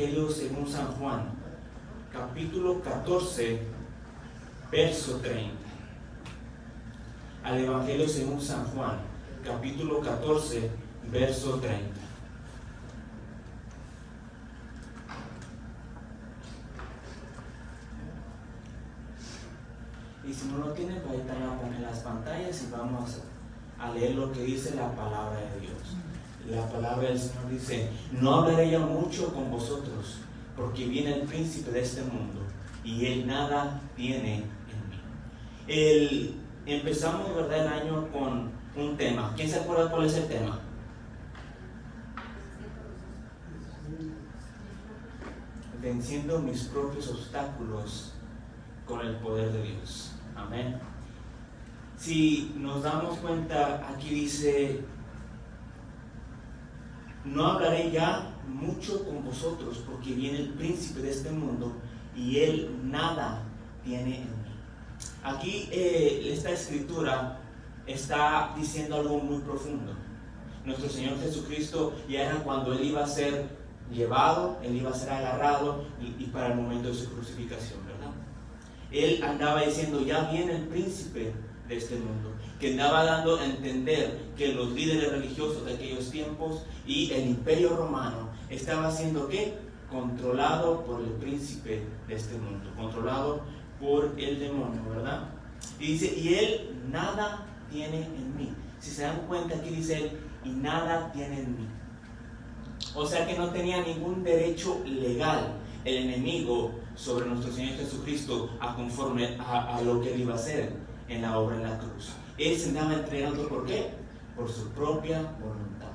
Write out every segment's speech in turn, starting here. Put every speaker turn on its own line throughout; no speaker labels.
Evangelio según San Juan, capítulo 14, verso 30. Al Evangelio según San Juan, capítulo 14, verso 30. Y si no lo tienen, pues ahí también poner las pantallas y vamos a leer lo que dice la palabra de Dios. La palabra del Señor dice: no hablaré ya mucho con vosotros, porque viene el príncipe de este mundo, y él nada tiene en mí. Empezamos, ¿verdad?, el año con un tema. ¿Quién se acuerda cuál es el tema? Venciendo mis propios obstáculos con el poder de Dios. Amén. Si nos damos cuenta, aquí dice: no hablaré ya mucho con vosotros, porque viene el príncipe de este mundo y él nada tiene en mí. Aquí esta escritura está diciendo algo muy profundo. Nuestro Señor Jesucristo ya era cuando él iba a ser llevado, él iba a ser agarrado y para el momento de su crucificación, ¿verdad? Él andaba diciendo: ya viene el príncipe de este mundo, que andaba dando a entender que los líderes religiosos de aquellos tiempos y el imperio romano estaba siendo ¿qué? Controlado por el príncipe de este mundo, controlado por el demonio, ¿verdad? Y dice: y él nada tiene en mí. Si se dan cuenta, aquí dice él: y nada tiene en mí. O sea que no tenía ningún derecho legal el enemigo sobre nuestro Señor Jesucristo conforme a lo que él iba a hacer en la obra en la cruz. Él se andaba entregando, ¿por qué? Por su propia voluntad.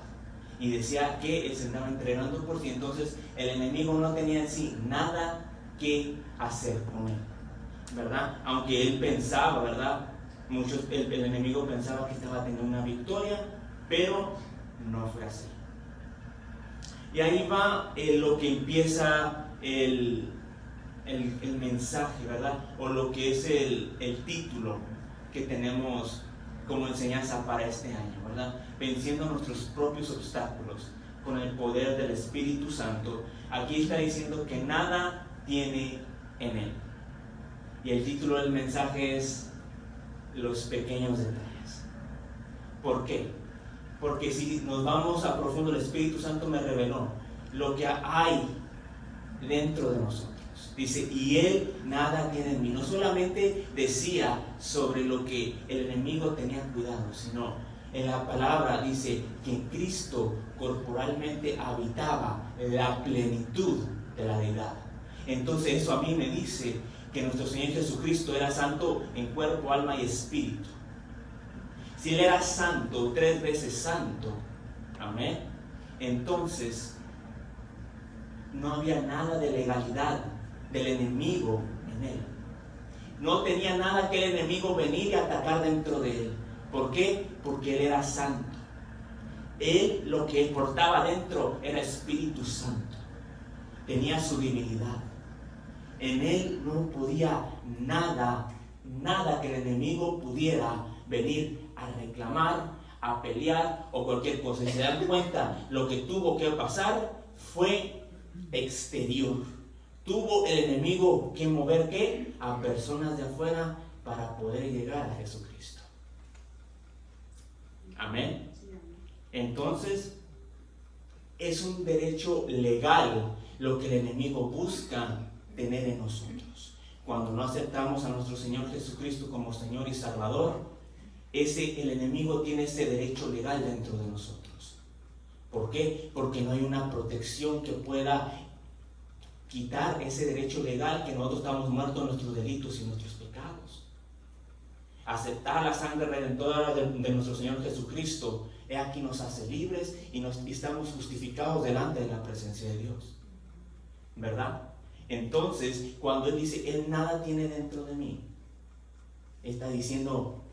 Y decía que él se andaba entregando por sí. Entonces el enemigo no tenía en sí nada que hacer con él, ¿verdad? Aunque él pensaba, ¿verdad? El enemigo pensaba que estaba teniendo una victoria, pero no fue así. Y ahí va lo que empieza el mensaje, ¿verdad? O lo que es el título que tenemos como enseñanza para este año, ¿verdad? Venciendo nuestros propios obstáculos con el poder del Espíritu Santo. Aquí está diciendo que nada tiene en él. Y el título del mensaje es: los pequeños detalles. ¿Por qué? Porque si nos vamos a profundo, el Espíritu Santo me reveló lo que hay dentro de nosotros. Dice: y él nada tiene en mí. No solamente decía sobre lo que el enemigo tenía cuidado, sino en la palabra dice que en Cristo corporalmente habitaba la plenitud de la deidad. Entonces eso a mí me dice que nuestro Señor Jesucristo era santo en cuerpo, alma y espíritu. Si él era santo, 3 veces santo, amén, entonces no había nada de legalidad del enemigo en él. No tenía nada que el enemigo venir y atacar dentro de él. ¿Por qué? Porque él era santo. Él lo que portaba dentro era Espíritu Santo. Tenía su divinidad. En él no podía nada que el enemigo pudiera venir a reclamar, a pelear o cualquier cosa. Y se dan cuenta, lo que tuvo que pasar fue exterior. Tuvo el enemigo que mover ¿qué? A personas de afuera para poder llegar a Jesucristo. Amén. Entonces es un derecho legal lo que el enemigo busca tener en nosotros. Cuando no aceptamos a nuestro Señor Jesucristo como Señor y Salvador, el enemigo tiene ese derecho legal dentro de nosotros. ¿Por qué? Porque no hay una protección que pueda quitar ese derecho legal, que nosotros estamos muertos en nuestros delitos y nuestros pecados. Aceptar la sangre redentora de nuestro Señor Jesucristo, aquí nos hace libres y estamos justificados delante de la presencia de Dios, ¿verdad? Entonces, cuando él dice, él nada tiene dentro de mí, está diciendo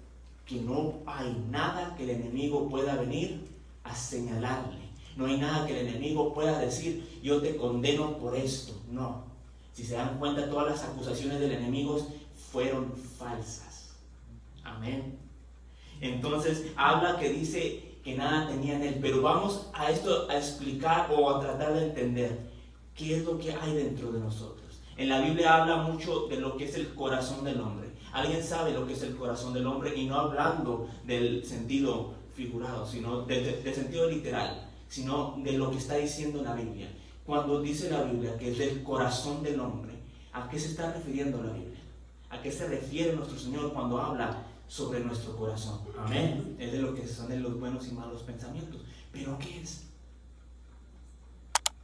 que no hay nada que el enemigo pueda venir a señalarle. No hay nada que el enemigo pueda decir, yo te condeno por esto. No. Si se dan cuenta, todas las acusaciones del enemigo fueron falsas. Amén. Entonces, habla que dice que nada tenía en él. Pero vamos a esto a explicar o a tratar de entender ¿Qué es lo que hay dentro de nosotros? En la Biblia habla mucho de lo que es el corazón del hombre. ¿Alguien sabe lo que es el corazón del hombre? Y no hablando del sentido figurado, sino del sentido literal, sino de lo que está diciendo la Biblia. Cuando dice la Biblia que es del corazón del hombre, ¿a qué se está refiriendo la Biblia? ¿A qué se refiere nuestro Señor cuando habla sobre nuestro corazón? Amén. Es de lo que son de los buenos y malos pensamientos. ¿Pero qué es?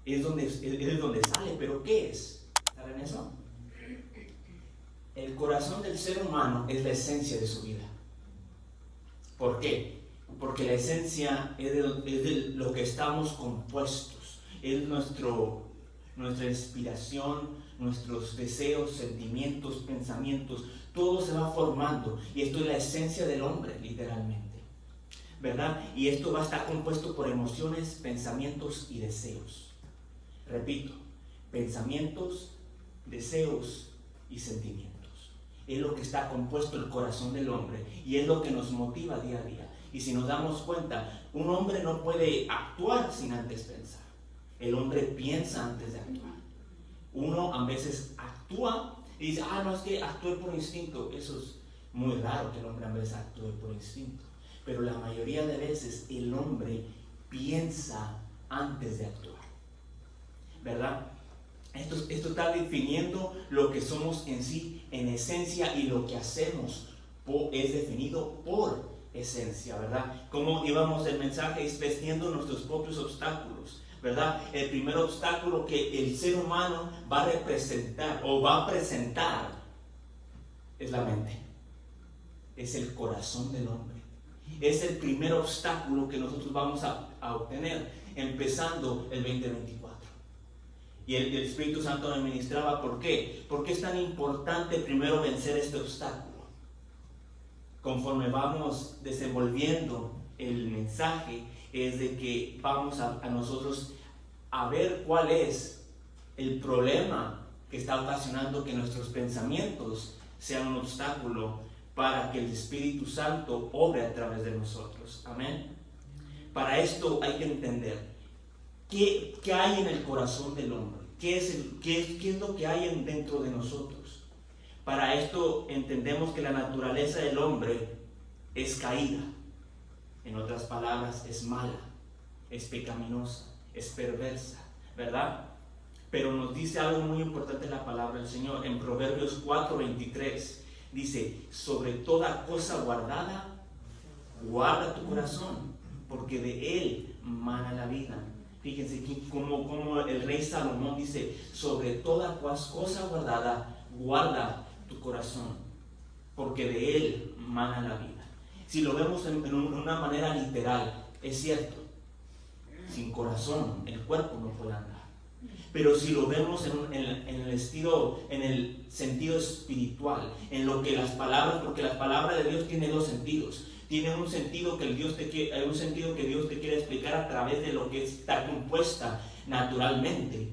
Es de donde sale, pero ¿qué es? ¿Saben eso? El corazón del ser humano es la esencia de su vida. ¿Por qué? Porque la esencia es de lo que estamos compuestos. Es nuestra inspiración, nuestros deseos, sentimientos, pensamientos. Todo se va formando. Y esto es la esencia del hombre, literalmente. ¿Verdad? Y esto va a estar compuesto por emociones, pensamientos y deseos. Repito, pensamientos, deseos y sentimientos. Es lo que está compuesto el corazón del hombre y es lo que nos motiva día a día. Y si nos damos cuenta, un hombre no puede actuar sin antes pensar. El hombre piensa antes de actuar. Uno a veces actúa y dice, no, es que actué por instinto. Eso es muy raro que el hombre a veces actúe por instinto. Pero la mayoría de veces el hombre piensa antes de actuar. ¿Verdad? Esto está definiendo lo que somos en sí, en esencia, y lo que hacemos es definido por esencia, ¿verdad? Como íbamos el mensaje es venciendo nuestros propios obstáculos, ¿verdad? El primer obstáculo que el ser humano va a representar o va a presentar es la mente, es el corazón del hombre. Es el primer obstáculo que nosotros vamos a obtener empezando el 2024. Y el Espíritu Santo me ministraba, ¿por qué? Porque es tan importante primero vencer este obstáculo. Conforme vamos desenvolviendo el mensaje, es de que vamos a nosotros a ver cuál es el problema que está ocasionando que nuestros pensamientos sean un obstáculo para que el Espíritu Santo obre a través de nosotros. Amén. Para esto hay que entender qué hay en el corazón del hombre. ¿Qué es lo que hay dentro de nosotros? Para esto entendemos que la naturaleza del hombre es caída. En otras palabras, es mala, es pecaminosa, es perversa, ¿verdad? Pero nos dice algo muy importante en la palabra del Señor. En Proverbios 4:23 dice, sobre toda cosa guardada, guarda tu corazón, porque de él mana la vida. Fíjense como el rey Salomón dice, sobre toda cosa guardada, guarda tu corazón, porque de él mana la vida. Si lo vemos en una manera literal, es cierto, sin corazón el cuerpo no puede andar. Pero si lo vemos en el sentido espiritual, en lo que las palabras, porque la palabra de Dios tiene dos sentidos. Tiene un sentido que Dios te quiere explicar a través de lo que está compuesta naturalmente.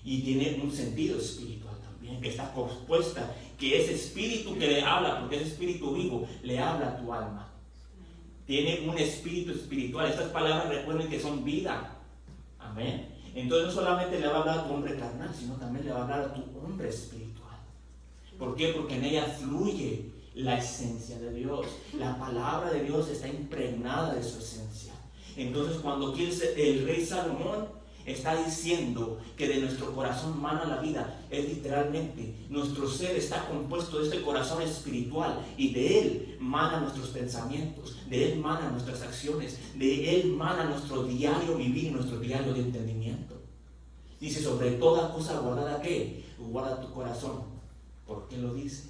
Y tiene un sentido espiritual también, que está compuesta, que ese espíritu que le habla, porque es espíritu vivo, le habla a tu alma. Tiene un espíritu espiritual. Estas palabras recuerden que son vida. Amén. Entonces no solamente le va a hablar a tu hombre carnal, sino también le va a hablar a tu hombre espiritual. ¿Por qué? Porque en ella fluye la esencia de Dios. La palabra de Dios está impregnada de su esencia. Entonces cuando aquí el rey Salomón está diciendo que de nuestro corazón mana la vida, es literalmente nuestro ser está compuesto de este corazón espiritual y de él mana nuestros pensamientos, de él mana nuestras acciones, de él mana nuestro diario vivir, nuestro diario de entendimiento. Dice, sobre toda cosa guardada, ¿qué? Guarda tu corazón. ¿Por qué lo dice?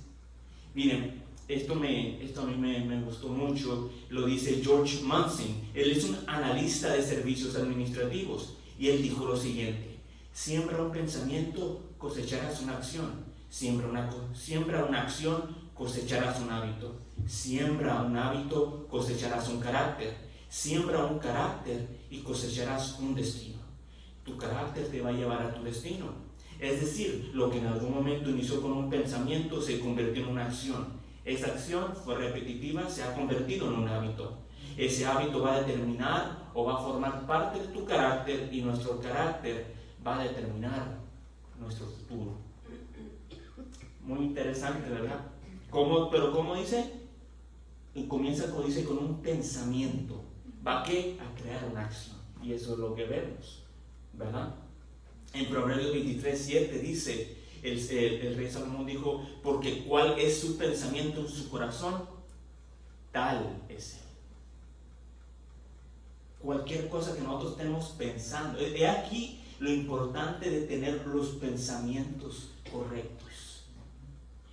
Miren, esto a mí me gustó mucho. Lo dice George Munson. Él es un analista de servicios administrativos y él dijo lo siguiente: siembra un pensamiento, cosecharás una acción. Siembra una acción, cosecharás un hábito. Siembra un hábito, cosecharás un carácter. Siembra un carácter y cosecharás un destino. Tu carácter te va a llevar a tu destino. Es decir, lo que en algún momento inició con un pensamiento se convirtió en una acción. Esa acción fue repetitiva, se ha convertido en un hábito. Ese hábito va a determinar o va a formar parte de tu carácter y nuestro carácter va a determinar nuestro futuro. Muy interesante, ¿verdad? Pero ¿cómo dice? Y comienza, como dice, con un pensamiento. ¿Va a qué? A crear una acción. Y eso es lo que vemos, ¿verdad? En Proverbios 23:7 dice, el rey Salomón dijo, porque cuál es su pensamiento en su corazón, tal es él. Cualquier cosa que nosotros estemos pensando, he aquí lo importante de tener los pensamientos correctos.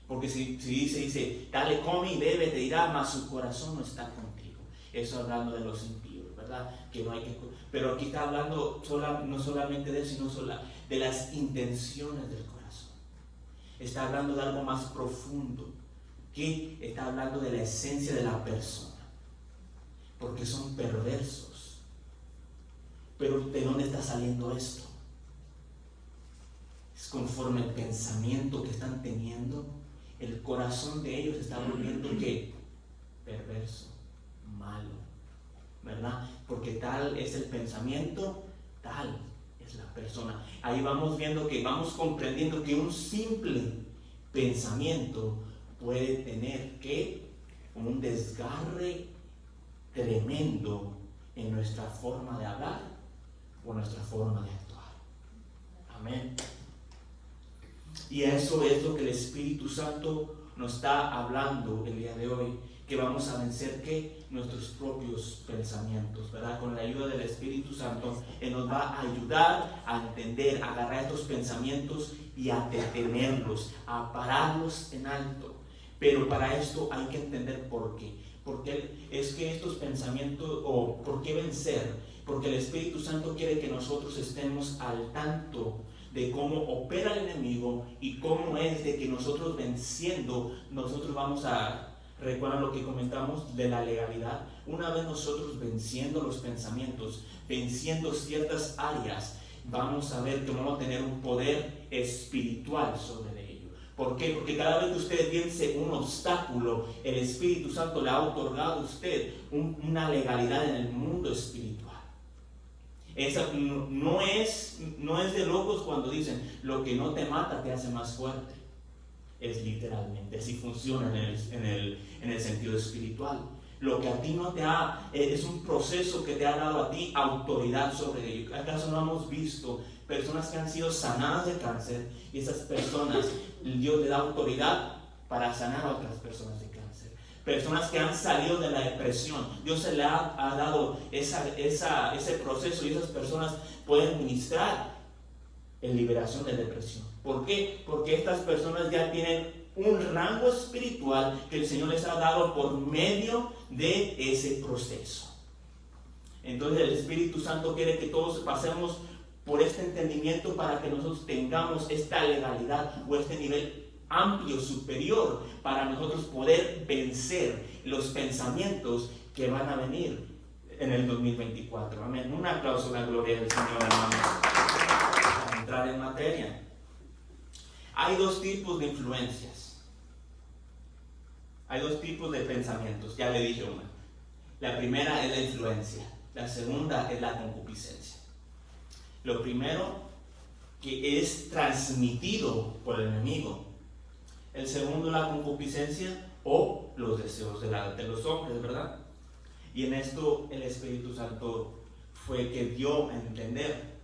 Porque si dice, dale, come y bebe, te dirá, mas su corazón no está contigo. Eso hablando de los impíos, ¿verdad? Que no hay que, pero aquí está hablando no solamente de eso, sino de las intenciones del corazón. Está hablando de algo más profundo, que está hablando de la esencia de la persona, porque son perversos. Pero ¿de dónde está saliendo esto? Es conforme el pensamiento que están teniendo, el corazón de ellos está volviendo ¿qué? Perverso, malo, ¿verdad? Porque tal es el pensamiento, tal es la persona. Ahí vamos viendo que vamos comprendiendo que un simple pensamiento puede tener que un desgarre tremendo en nuestra forma de hablar o nuestra forma de actuar. Amén. Y eso es lo que el Espíritu Santo nos está hablando el día de hoy, que vamos a vencer ¿qué? Nuestros propios pensamientos, ¿verdad? Con la ayuda del Espíritu Santo, Él nos va a ayudar a entender, a agarrar estos pensamientos y a detenerlos, a pararlos en alto. Pero para esto hay que entender por qué. Porque es que estos pensamientos, o por qué vencer, porque el Espíritu Santo quiere que nosotros estemos al tanto de cómo opera el enemigo y cómo es de que nosotros venciendo, nosotros vamos a, recuerdan lo que comentamos de la legalidad, una vez nosotros venciendo los pensamientos, venciendo ciertas áreas, vamos a ver que vamos a tener un poder espiritual sobre ello. ¿Por qué? Porque cada vez que usted vence un obstáculo, el Espíritu Santo le ha otorgado a usted una legalidad en el mundo espiritual. Esa no es de locos cuando dicen lo que no te mata te hace más fuerte. Es literalmente, así funciona en el sentido espiritual. Lo que a ti no te ha, es un proceso que te ha dado a ti autoridad sobre ello. ¿Acaso no hemos visto personas que han sido sanadas de cáncer y esas personas, Dios le da autoridad para sanar a otras personas de cáncer? Personas que han salido de la depresión, Dios se le ha dado ese proceso y esas personas pueden ministrar en liberación de depresión. ¿Por qué? Porque estas personas ya tienen un rango espiritual que el Señor les ha dado por medio de ese proceso. Entonces el Espíritu Santo quiere que todos pasemos por este entendimiento para que nosotros tengamos esta legalidad o este nivel amplio, superior, para nosotros poder vencer los pensamientos que van a venir en el 2024. Amén. Un aplauso a la gloria del Señor, hermanos. Para entrar en materia. Hay dos tipos de influencias. Hay dos tipos de pensamientos. Ya le dije una. La primera es la influencia. La segunda es la concupiscencia. Lo primero que es transmitido por el enemigo. El segundo, la concupiscencia o los deseos de los hombres, ¿verdad? Y en esto el Espíritu Santo fue el que dio a entender.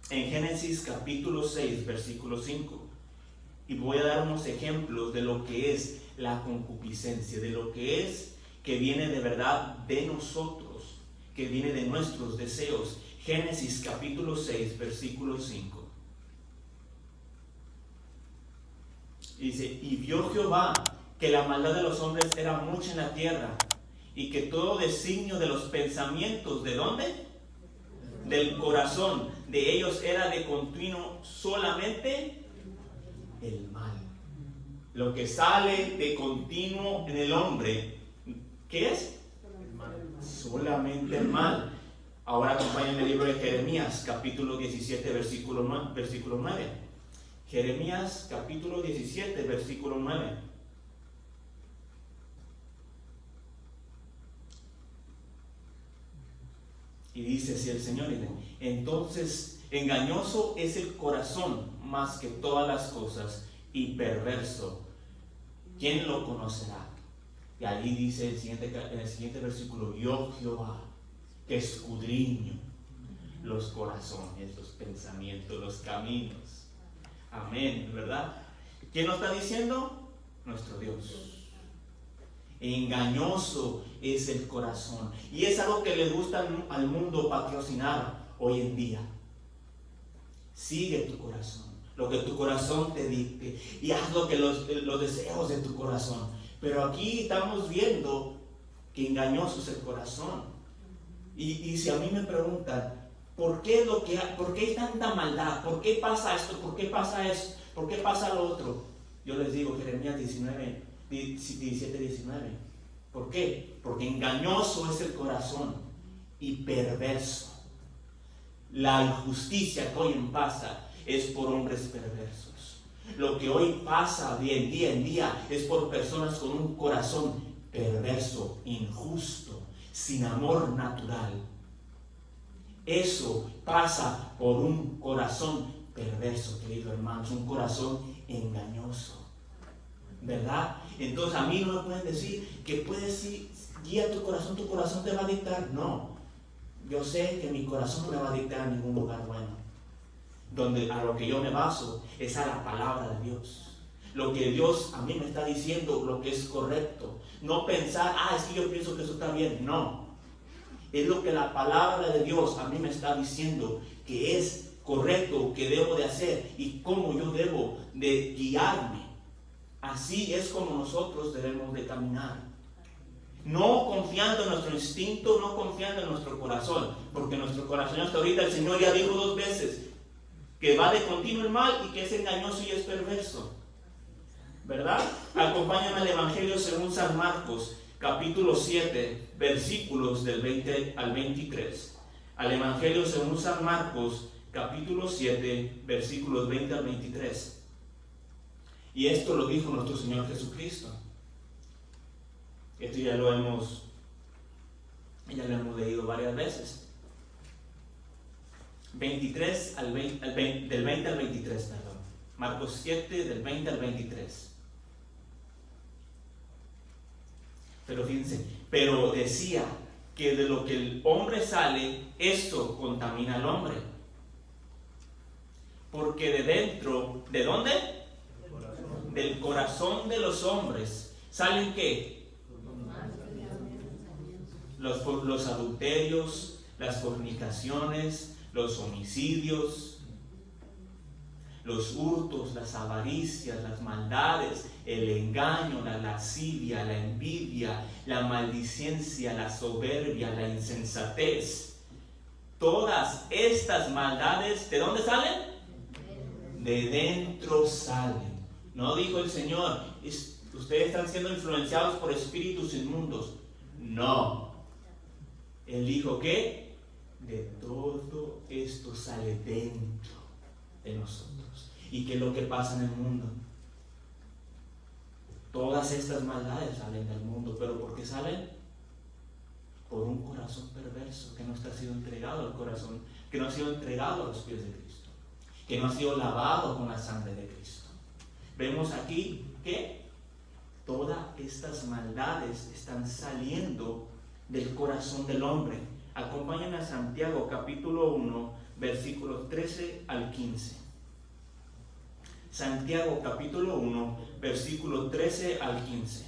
En Génesis capítulo 6, versículo 5. Y voy a dar unos ejemplos de lo que es la concupiscencia, de lo que es que viene de verdad de nosotros, que viene de nuestros deseos. Génesis capítulo 6, versículo 5. Dice, y vio Jehová que la maldad de los hombres era mucha en la tierra, y que todo designio de los pensamientos, ¿de dónde? Del corazón de ellos era de continuo solamente el mal. Lo que sale de continuo en el hombre, ¿qué es? El mal. Solamente el mal. Ahora acompáñenme el libro de Jeremías, capítulo 17, versículo 9. Jeremías capítulo 17, versículo 9. Y dice así el Señor, entonces Engañoso es el corazón más que todas las cosas y perverso. ¿Quién lo conocerá? Y allí dice en el siguiente versículo: yo, Jehová, que escudriño los corazones, los pensamientos, los caminos. Amén, ¿verdad? ¿Quién lo está diciendo? Nuestro Dios. Engañoso es el corazón. Y es algo que le gusta al mundo patrocinar hoy en día. Sigue tu corazón, lo que tu corazón te dicte, y haz lo que los deseos de tu corazón. Pero aquí estamos viendo que engañoso es el corazón. Y si a mí me preguntan, ¿por qué hay tanta maldad? ¿Por qué pasa esto? ¿Por qué pasa eso? ¿Por qué pasa lo otro? Yo les digo, Jeremías 17, 19. ¿Por qué? Porque engañoso es el corazón y perverso. La injusticia que hoy pasa es por hombres perversos. Lo que hoy pasa día en día es por personas con un corazón perverso, injusto, sin amor natural. Eso pasa por un corazón perverso, queridos hermanos, un corazón engañoso, ¿verdad? Entonces a mí no me pueden decir que puedes ir, guía tu corazón te va a dictar. No, yo sé que mi corazón no me va a dictar a ningún lugar bueno. Donde a lo que yo me baso es a la palabra de Dios. Lo que Dios a mí me está diciendo, lo que es correcto. No pensar, es que yo pienso que eso está bien. No, es lo que la palabra de Dios a mí me está diciendo que es correcto, que debo de hacer y cómo yo debo de guiarme. Así es como nosotros debemos de caminar. No confiando en nuestro instinto, no confiando en nuestro corazón, porque nuestro corazón hasta ahorita el Señor ya dijo 2 veces que va de continuo el mal y que es engañoso y es perverso, ¿verdad? Acompáñame al Evangelio según San Marcos, capítulo 7, versículos del 20 al 23. Al Evangelio según San Marcos, capítulo 7, versículos 20 al 23. Y esto lo dijo nuestro Señor Jesucristo. Esto ya lo hemos leído varias veces. 23 al 20, del 20 al 23, perdón. Marcos 7, del 20 al 23. Pero fíjense, pero decía que de lo que el hombre sale, esto contamina al hombre. Porque de dentro, ¿de dónde? Del corazón de los hombres, ¿salen qué? Los adulterios, las fornicaciones, los homicidios, los hurtos, las avaricias, las maldades, el engaño, la lascivia, la envidia, la maldicencia, la soberbia, la insensatez. Todas estas maldades, ¿de dónde salen? De dentro salen. No dijo el Señor, ustedes están siendo influenciados por espíritus inmundos. No. Él dijo que de todo esto sale dentro de nosotros. ¿Y qué es lo que pasa en el mundo? Todas estas maldades salen del mundo, pero ¿por qué salen? Por un corazón perverso que no está sido entregado al corazón, que no ha sido entregado a los pies de Cristo, que no ha sido lavado con la sangre de Cristo. Vemos aquí que todas estas maldades están saliendo del corazón del hombre. Acompáñenme a Santiago capítulo 1, versículos 13 al 15. Santiago capítulo 1, versículos 13 al 15.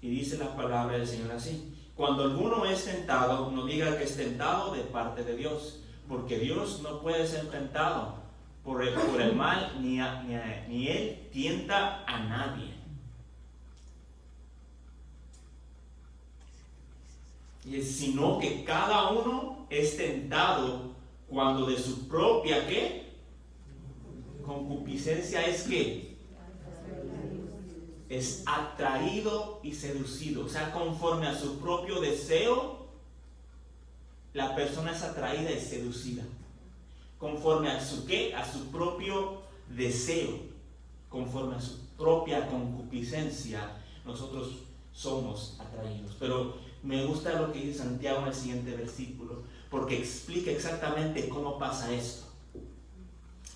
Y dice la palabra del Señor así: cuando alguno es tentado, no diga que es tentado de parte de Dios, porque Dios no puede ser tentado por el mal, ni Él tienta a nadie. Sino que cada uno es tentado cuando de su propia ¿qué? Concupiscencia es ¿qué? Es atraído y seducido. O sea, conforme a su propio deseo, la persona es atraída y seducida. Conforme a su ¿qué? A su propio deseo, conforme a su propia concupiscencia, nosotros somos atraídos. Pero Me gusta lo que dice Santiago en el siguiente versículo, porque explica exactamente cómo pasa esto.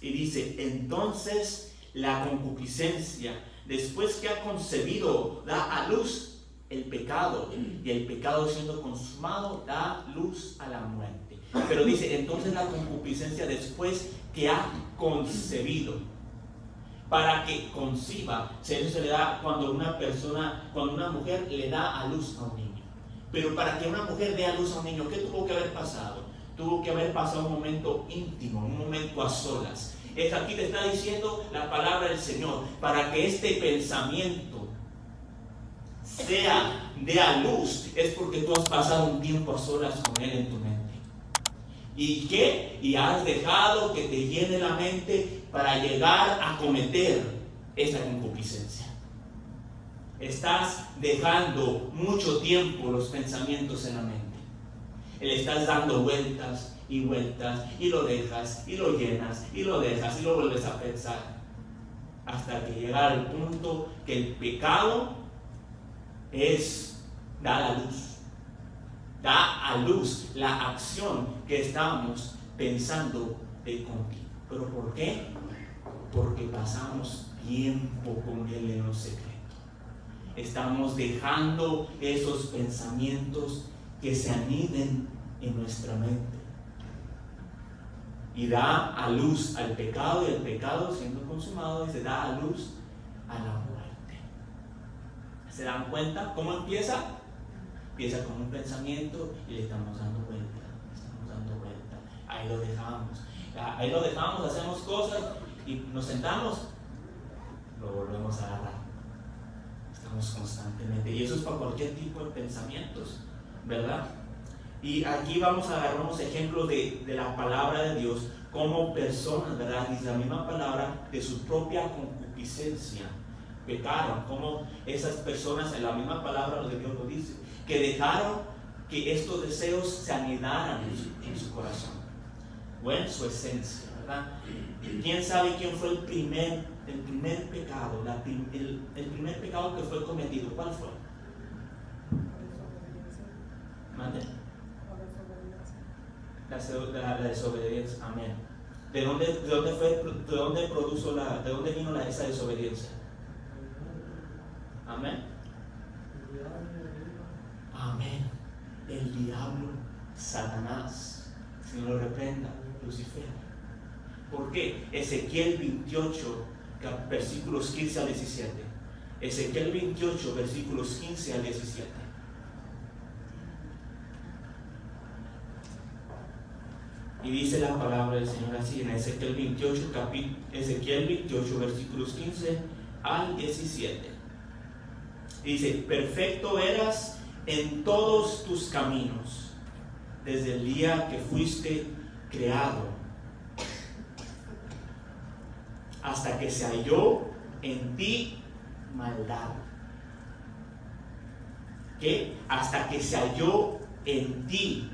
Y dice, entonces la concupiscencia, después que ha concebido, da a luz el pecado, y el pecado siendo consumado, da luz a la muerte. Pero dice, entonces la concupiscencia después que ha concebido. Para que conciba, eso se le da cuando una mujer le da a luz a un niño. Pero para que una mujer dé a luz a un niño, ¿qué tuvo que haber pasado? Tuvo que haber pasado un momento íntimo, un momento a solas. Aquí te está diciendo la palabra del Señor, para que este pensamiento dé a luz, es porque tú has pasado un tiempo a solas con Él en tu mente. ¿Y qué? Y has dejado que te llene la mente para llegar a cometer esa concupiscencia. Estás dejando mucho tiempo los pensamientos en la mente. Le estás dando vueltas y vueltas, y lo dejas, y lo llenas, y lo dejas, y lo vuelves a pensar, hasta que llega al punto que el pecado da a luz la acción que estamos pensando de continuo. ¿Pero por qué? Porque pasamos tiempo con Él en lo secreto. Estamos dejando esos pensamientos que se aniden en nuestra mente. Y da a luz al pecado, y el pecado siendo consumado, y se da a luz a la muerte. ¿Se dan cuenta cómo empieza? Empieza con un pensamiento y le estamos dando vuelta, ahí lo dejamos, hacemos cosas y nos sentamos, lo volvemos a agarrar. Estamos constantemente, y eso es para cualquier tipo de pensamientos, ¿verdad? Y aquí vamos a agarrar unos ejemplos de la palabra de Dios, como personas, ¿verdad? Dice la misma palabra, de su propia concupiscencia pecaron, como esas personas, en la misma palabra de Dios lo dice, que dejaron que estos deseos se anidaran en su corazón, o en su esencia, ¿verdad? ¿Quién sabe quién fue el primer pecado, el primer pecado que fue cometido? ¿Cuál fue? ¿Mande? La desobediencia. Amén. ¿De dónde vino esa desobediencia? Amén. Amén. El diablo, Satanás, si no lo reprenda, Lucifer. ¿Por qué? Ezequiel 28, versículos 15 al 17. Ezequiel 28, versículos 15 al 17. Y dice la palabra del Señor así en Ezequiel 28, versículos 15 al 17. Dice, perfecto eras en todos tus caminos, desde el día que fuiste creado, hasta que se halló en ti maldad. ¿Qué? Hasta que se halló en ti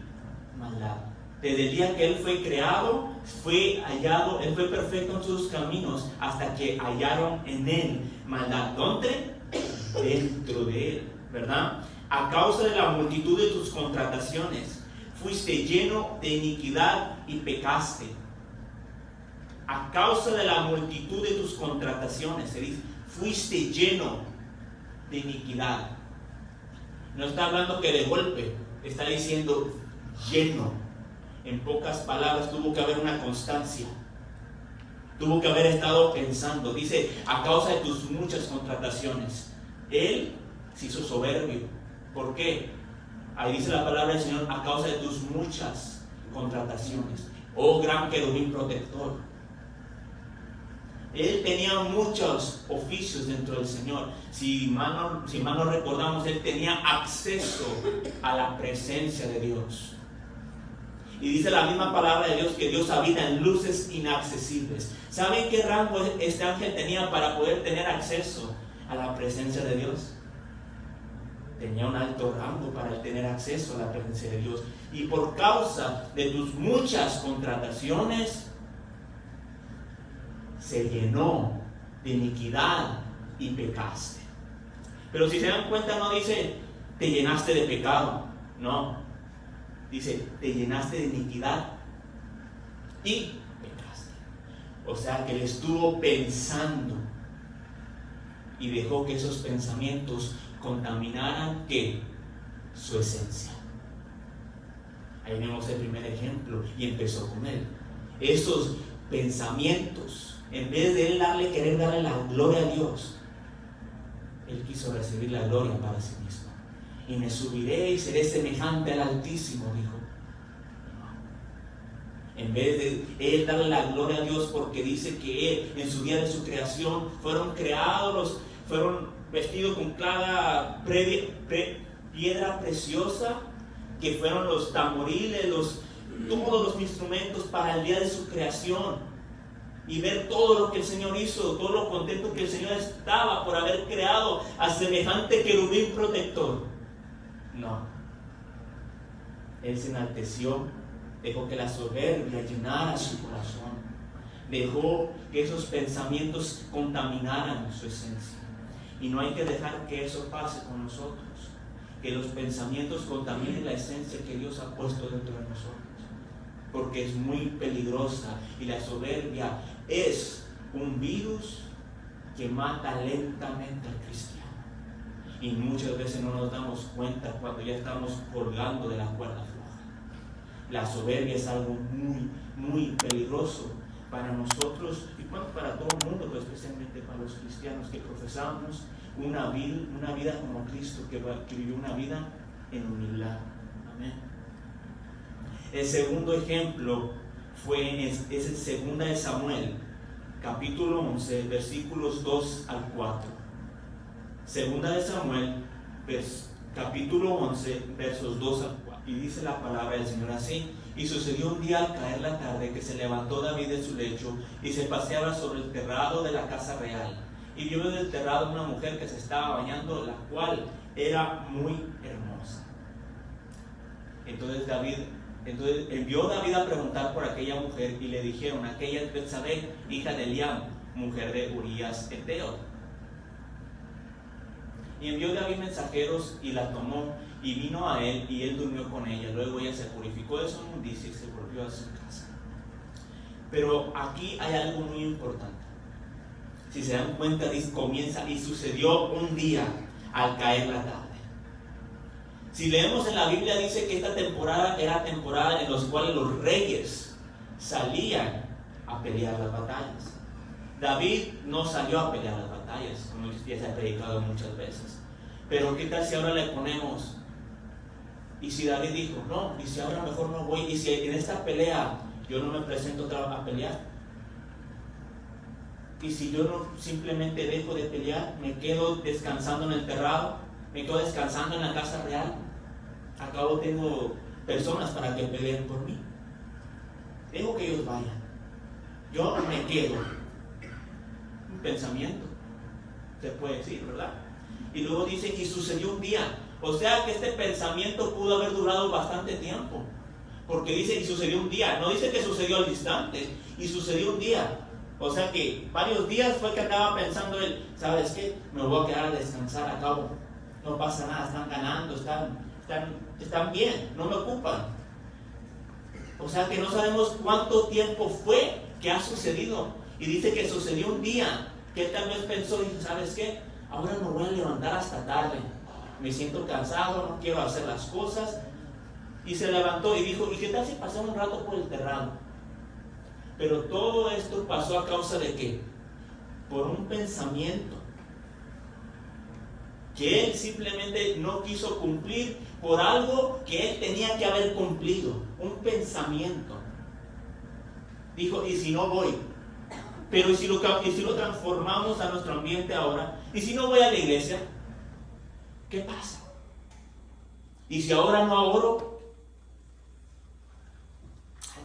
maldad. Desde el día que Él fue creado, fue hallado, Él fue perfecto en sus caminos, hasta que hallaron en Él maldad. ¿Dónde? Dentro de Él, ¿verdad? A causa de la multitud de tus contrataciones, fuiste lleno de iniquidad y pecaste. A causa de la multitud de tus contrataciones, se dice, fuiste lleno de iniquidad. No está hablando que de golpe, está diciendo lleno. En pocas palabras, tuvo que haber una constancia. Tuvo que haber estado pensando. Dice, a causa de tus muchas contrataciones. Él se hizo soberbio. ¿Por qué? Ahí dice la palabra del Señor, a causa de tus muchas contrataciones. Oh gran querubín protector. Él tenía muchos oficios dentro del Señor. Si mal no recordamos, Él tenía acceso a la presencia de Dios. Y dice la misma palabra de Dios que Dios habita en luces inaccesibles. ¿Saben qué rango este ángel tenía para poder tener acceso a la presencia de Dios? Tenía un alto rango para tener acceso a la presencia de Dios. Y por causa de tus muchas contrataciones, se llenó de iniquidad y pecaste. Pero si se dan cuenta, no dice te llenaste de pecado. No. Dice, te llenaste de iniquidad y pecaste. O sea que él estuvo pensando y dejó que esos pensamientos contaminaran ¿qué? Su esencia. Ahí vemos el primer ejemplo y empezó con él. Esos pensamientos, en vez de él querer darle la gloria a Dios, él quiso recibir la gloria para sí mismo. Y me subiré y seré semejante al Altísimo, dijo. En vez de él darle la gloria a Dios, porque dice que él, en su día de su creación, fueron vestidos con cada piedra preciosa, que fueron los tamboriles, todos los instrumentos para el día de su creación. Y ver todo lo que el Señor hizo, todo lo contento que el Señor estaba por haber creado a semejante querubín protector. No. Él se enalteció, dejó que la soberbia llenara su corazón, dejó que esos pensamientos contaminaran su esencia. Y no hay que dejar que eso pase con nosotros, que los pensamientos contaminen la esencia que Dios ha puesto dentro de nosotros, porque es muy peligrosa. Y la soberbia es un virus que mata lentamente al cristiano. Y muchas veces no nos damos cuenta cuando ya estamos colgando de la cuerda floja. La soberbia es algo muy, muy peligroso para nosotros y para todo el mundo, pero especialmente para los cristianos que profesamos una vida como Cristo, que vivió una vida en humildad. Amén. El segundo ejemplo es el 2 de Samuel, capítulo 11, versículos 2 al 4. 2 de Samuel, capítulo 11, versos 2 al 4. Y dice la palabra del Señor así: y sucedió un día al caer la tarde que se levantó David de su lecho y se paseaba sobre el terrado de la casa real. Y vio en el terrado una mujer que se estaba bañando, la cual era muy hermosa. Entonces envió David a preguntar por aquella mujer, y le dijeron: aquella es Betsabé, hija de Eliam, mujer de Urías Heteo. Y envió David mensajeros y la tomó y vino a él, y él durmió con ella. Luego ella se purificó de su inmundicia y se volvió a su casa. Pero aquí hay algo muy importante. Si se dan cuenta, comienza: y sucedió un día al caer la tarde. Si leemos en la Biblia, dice que esta temporada era temporada en la cual los reyes salían a pelear las batallas. David no salió a pelear las batallas, como ya se ha predicado muchas veces. Pero ¿qué tal si ahora le ponemos? Y si David dijo: no, y si ahora mejor no voy, y si en esta pelea yo no me presento a pelear, y si yo no simplemente dejo de pelear, me quedo descansando en el terrado, me quedo descansando en la casa real, acabo tengo personas para que peleen por mí, dejo que ellos vayan, yo me quedo. Un pensamiento, se puede decir, ¿verdad? Y luego dice: y sucedió un día. O sea que este pensamiento pudo haber durado bastante tiempo, porque dice: y sucedió un día. No dice que sucedió al instante, y sucedió un día. O sea que varios días fue que acaba pensando él: ¿sabes qué? Me voy a quedar a descansar, acabo, no pasa nada, están ganando, están bien, no me ocupan. O sea que no sabemos cuánto tiempo fue que ha sucedido. Y dice que sucedió un día, que él tal vez pensó y dijo: ¿sabes qué? Ahora me voy a levantar hasta tarde, me siento cansado, no quiero hacer las cosas. Y se levantó y dijo: ¿y qué tal si pasamos un rato por el terrado? Pero todo esto pasó a causa de ¿qué? Por un pensamiento que él simplemente no quiso cumplir, por algo que él tenía que haber cumplido. Un pensamiento. Dijo: ¿y si no voy? Pero ¿y si lo transformamos a nuestro ambiente ahora? ¿Y si no voy a la iglesia? ¿Qué pasa? ¿Y si ahora no oro?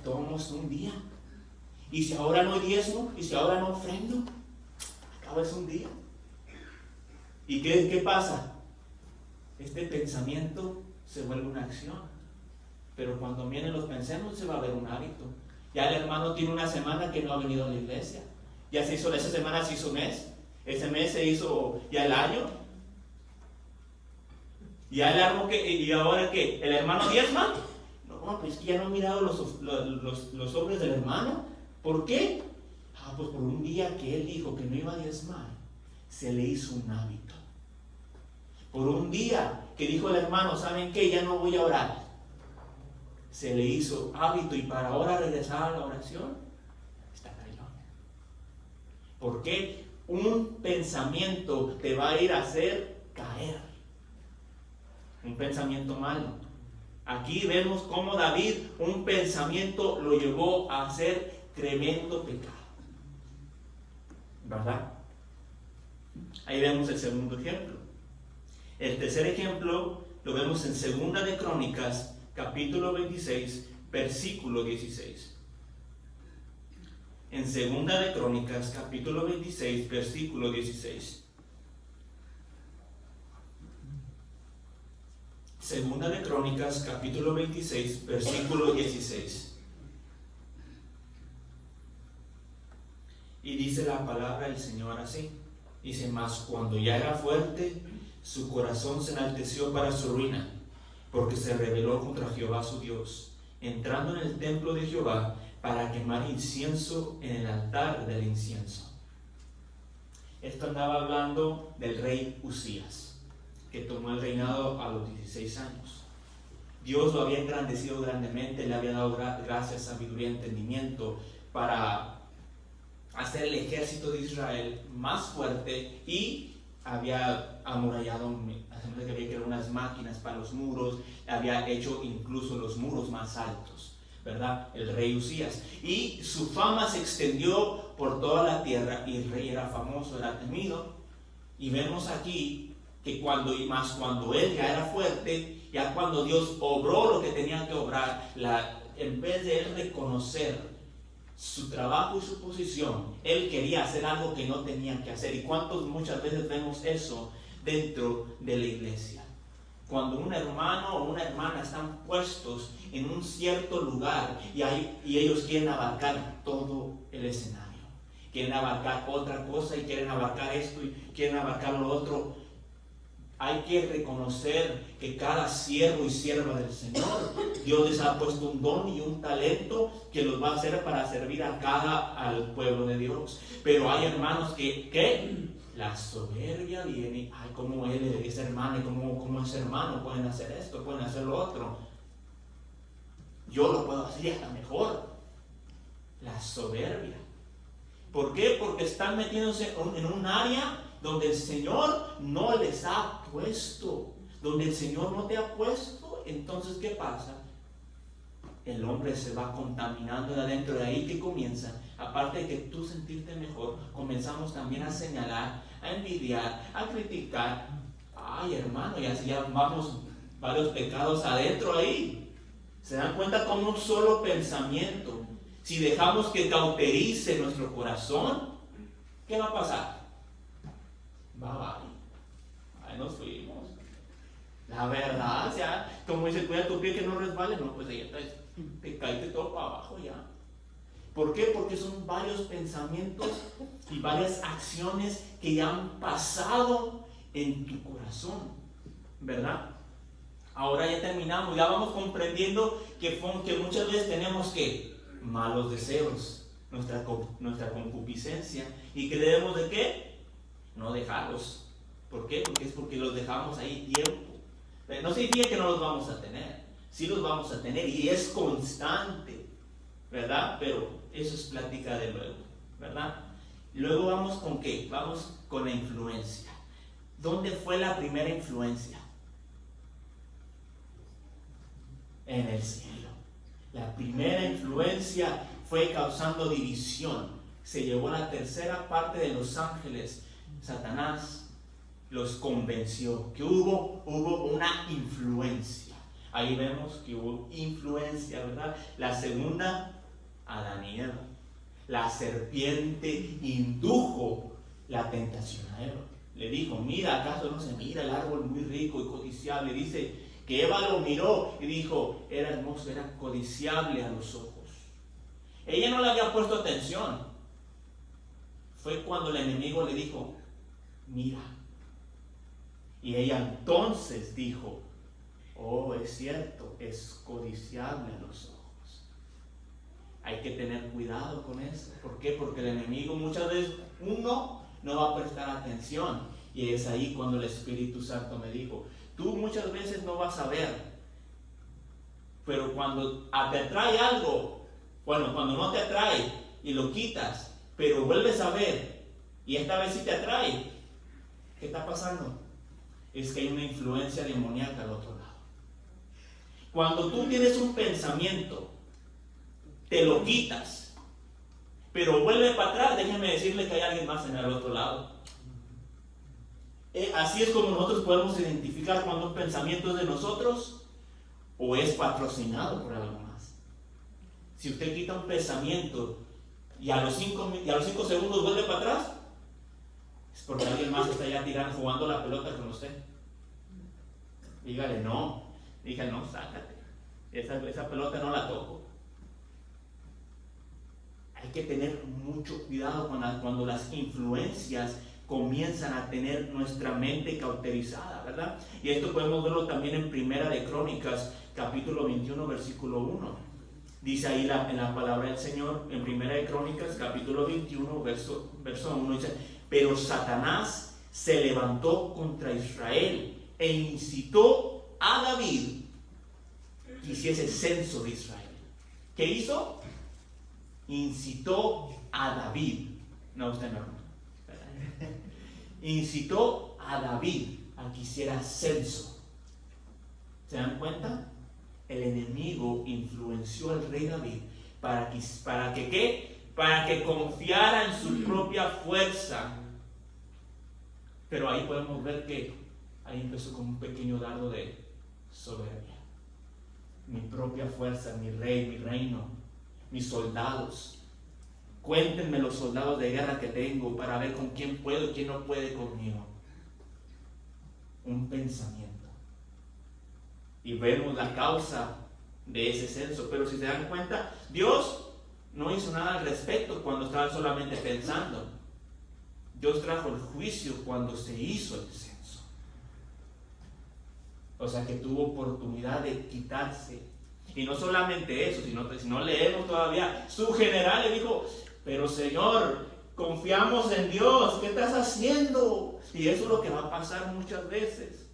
Tomamos un día. ¿Y si ahora no diezmo? ¿Y si ahora no ofrendo? Acaba es un día. ¿Y qué pasa? Este pensamiento se vuelve una acción. Pero cuando vienen los pensamientos se va a ver un hábito. Ya el hermano tiene una semana que no ha venido a la iglesia. Ya se hizo, esa semana se hizo un mes. Ese mes se hizo ya el año. ¿Y ahora qué? ¿El hermano diezma? No, pues ya no he mirado los sobres del hermano. ¿Por qué? Pues por un día que él dijo que no iba a diezmar, se le hizo un hábito. Por un día que dijo el hermano, ¿saben qué? Ya no voy a orar. Se le hizo hábito y para ahora regresar a la oración, está cañón. ¿Por qué? Un pensamiento te va a ir a hacer caer. Un pensamiento malo. Aquí vemos cómo David, un pensamiento lo llevó a hacer tremendo pecado. ¿Verdad? Ahí vemos el segundo ejemplo. El tercer ejemplo lo vemos en Segunda de Crónicas, capítulo 26, versículo 16. En Segunda de Crónicas, capítulo 26, versículo 16. Segunda de Crónicas, capítulo 26, versículo 16. Y dice la palabra del Señor así. Dice, mas cuando ya era fuerte, su corazón se enalteció para su ruina, porque se rebeló contra Jehová su Dios, entrando en el templo de Jehová para quemar incienso en el altar del incienso. Esto andaba hablando del rey Usías, que tomó el reinado a los 16 años. Dios lo había engrandecido grandemente, le había dado gracia, sabiduría, entendimiento para hacer el ejército de Israel más fuerte, y había amurallado, que había creado unas máquinas para los muros, había hecho incluso los muros más altos, ¿verdad? El rey Usías. Y su fama se extendió por toda la tierra, y el rey era famoso, era temido. Y vemos aquí que cuando él ya era fuerte, ya cuando Dios obró lo que tenía que obrar, en vez de él reconocer su trabajo y su posición, él quería hacer algo que no tenía que hacer. ¿Y cuántos muchas veces vemos eso dentro de la iglesia? Cuando un hermano o una hermana están puestos en un cierto lugar y ellos quieren abarcar todo el escenario, quieren abarcar otra cosa y quieren abarcar esto y quieren abarcar lo otro. Hay que reconocer que cada siervo y sierva del Señor, Dios les ha puesto un don y un talento que los va a hacer para servir al pueblo de Dios. Pero hay hermanos que la soberbia viene, ay, como él es hermano, y como es hermano, pueden hacer esto, pueden hacer lo otro. Yo lo puedo hacer y hasta mejor. La soberbia. ¿Por qué? Porque están metiéndose en un área donde el Señor no les ha puesto. Donde el Señor no te ha puesto, entonces ¿qué pasa? El hombre se va contaminando de adentro. De ahí que comienza, aparte de que tú sentirte mejor, comenzamos también a señalar, a envidiar, a criticar. Ay, hermano, y así ya vamos varios pecados adentro ahí. ¿Se dan cuenta cómo un solo pensamiento, si dejamos que cauterice nuestro corazón, qué va a pasar? Ahí nos fuimos. La verdad, o sea, como dice, cuida tu pie que no resbale. No, pues ahí te caíste todo para abajo ya. ¿Por qué? Porque son varios pensamientos y varias acciones que ya han pasado en tu corazón, ¿verdad? Ahora ya terminamos, ya vamos comprendiendo que muchas veces tenemos malos deseos, nuestra concupiscencia, y que debemos de ¿qué? No dejarlos. ¿Por qué? Porque los dejamos ahí tiempo. No significa que no los vamos a tener. Sí los vamos a tener y es constante, ¿verdad? Pero eso es plática de luego, ¿verdad? Luego vamos con ¿qué? Vamos con la influencia. ¿Dónde fue la primera influencia? En el cielo. La primera influencia fue causando división. Se llevó a la tercera parte de los ángeles. Satanás los convenció que hubo una influencia. Ahí vemos que hubo influencia, ¿verdad? La segunda, Adán y Eva. La serpiente indujo la tentación a Eva. Le dijo, mira, ¿acaso no se mira el árbol muy rico y codiciable? Dice que Eva lo miró y dijo, era hermoso, era codiciable a los ojos. Ella no le había puesto atención. Fue cuando el enemigo le dijo, mira. Y ella entonces dijo, oh, es cierto, es codiciable a los ojos. Hay que tener cuidado con eso. ¿Por qué? Porque el enemigo muchas veces uno no va a prestar atención. Y es ahí cuando el Espíritu Santo me dijo, tú muchas veces no vas a ver, pero cuando te atrae algo, bueno, cuando no te atrae y lo quitas, pero vuelves a ver y esta vez sí te atrae, ¿qué está pasando? Es que hay una influencia demoníaca al otro lado. Cuando tú tienes un pensamiento, te lo quitas, pero vuelve para atrás, déjenme decirle que hay alguien más en el otro lado. Así es como nosotros podemos identificar cuando un pensamiento es de nosotros o es patrocinado por algo más. Si usted quita un pensamiento y a los 5 segundos vuelve para atrás, es porque alguien más está ya tirando, jugando la pelota con usted. Dígale no, sácate, esa pelota no la toco. Hay que tener mucho cuidado cuando las influencias comienzan a tener nuestra mente cauterizada, ¿verdad? Y esto podemos verlo también en Primera de Crónicas, capítulo 21, versículo 1. Dice ahí en la palabra del Señor, en Primera de Crónicas, capítulo 21, verso 1, dice, pero Satanás se levantó contra Israel e incitó a David que hiciese censo de Israel. ¿Qué hizo? Incitó a David. No, usted no. Incitó a David a que hiciera censo. ¿Se dan cuenta? El enemigo influenció al rey David para que ¿qué? Para que confiara en su propia fuerza. Pero ahí podemos ver que ahí empezó con un pequeño dardo de soberbia. Mi propia fuerza, mi rey, mi reino, mis soldados. Cuéntenme los soldados de guerra que tengo para ver con quién puedo y quién no puede conmigo. Un pensamiento. Y vemos la causa de ese censo. Pero si se dan cuenta, Dios no hizo nada al respecto cuando estaban solamente pensando. Dios trajo el juicio cuando se hizo el censo. O sea que tuvo oportunidad de quitarse. Y no solamente eso, sino si no leemos todavía, su general le dijo, pero Señor, confiamos en Dios, ¿qué estás haciendo? Y eso es lo que va a pasar muchas veces.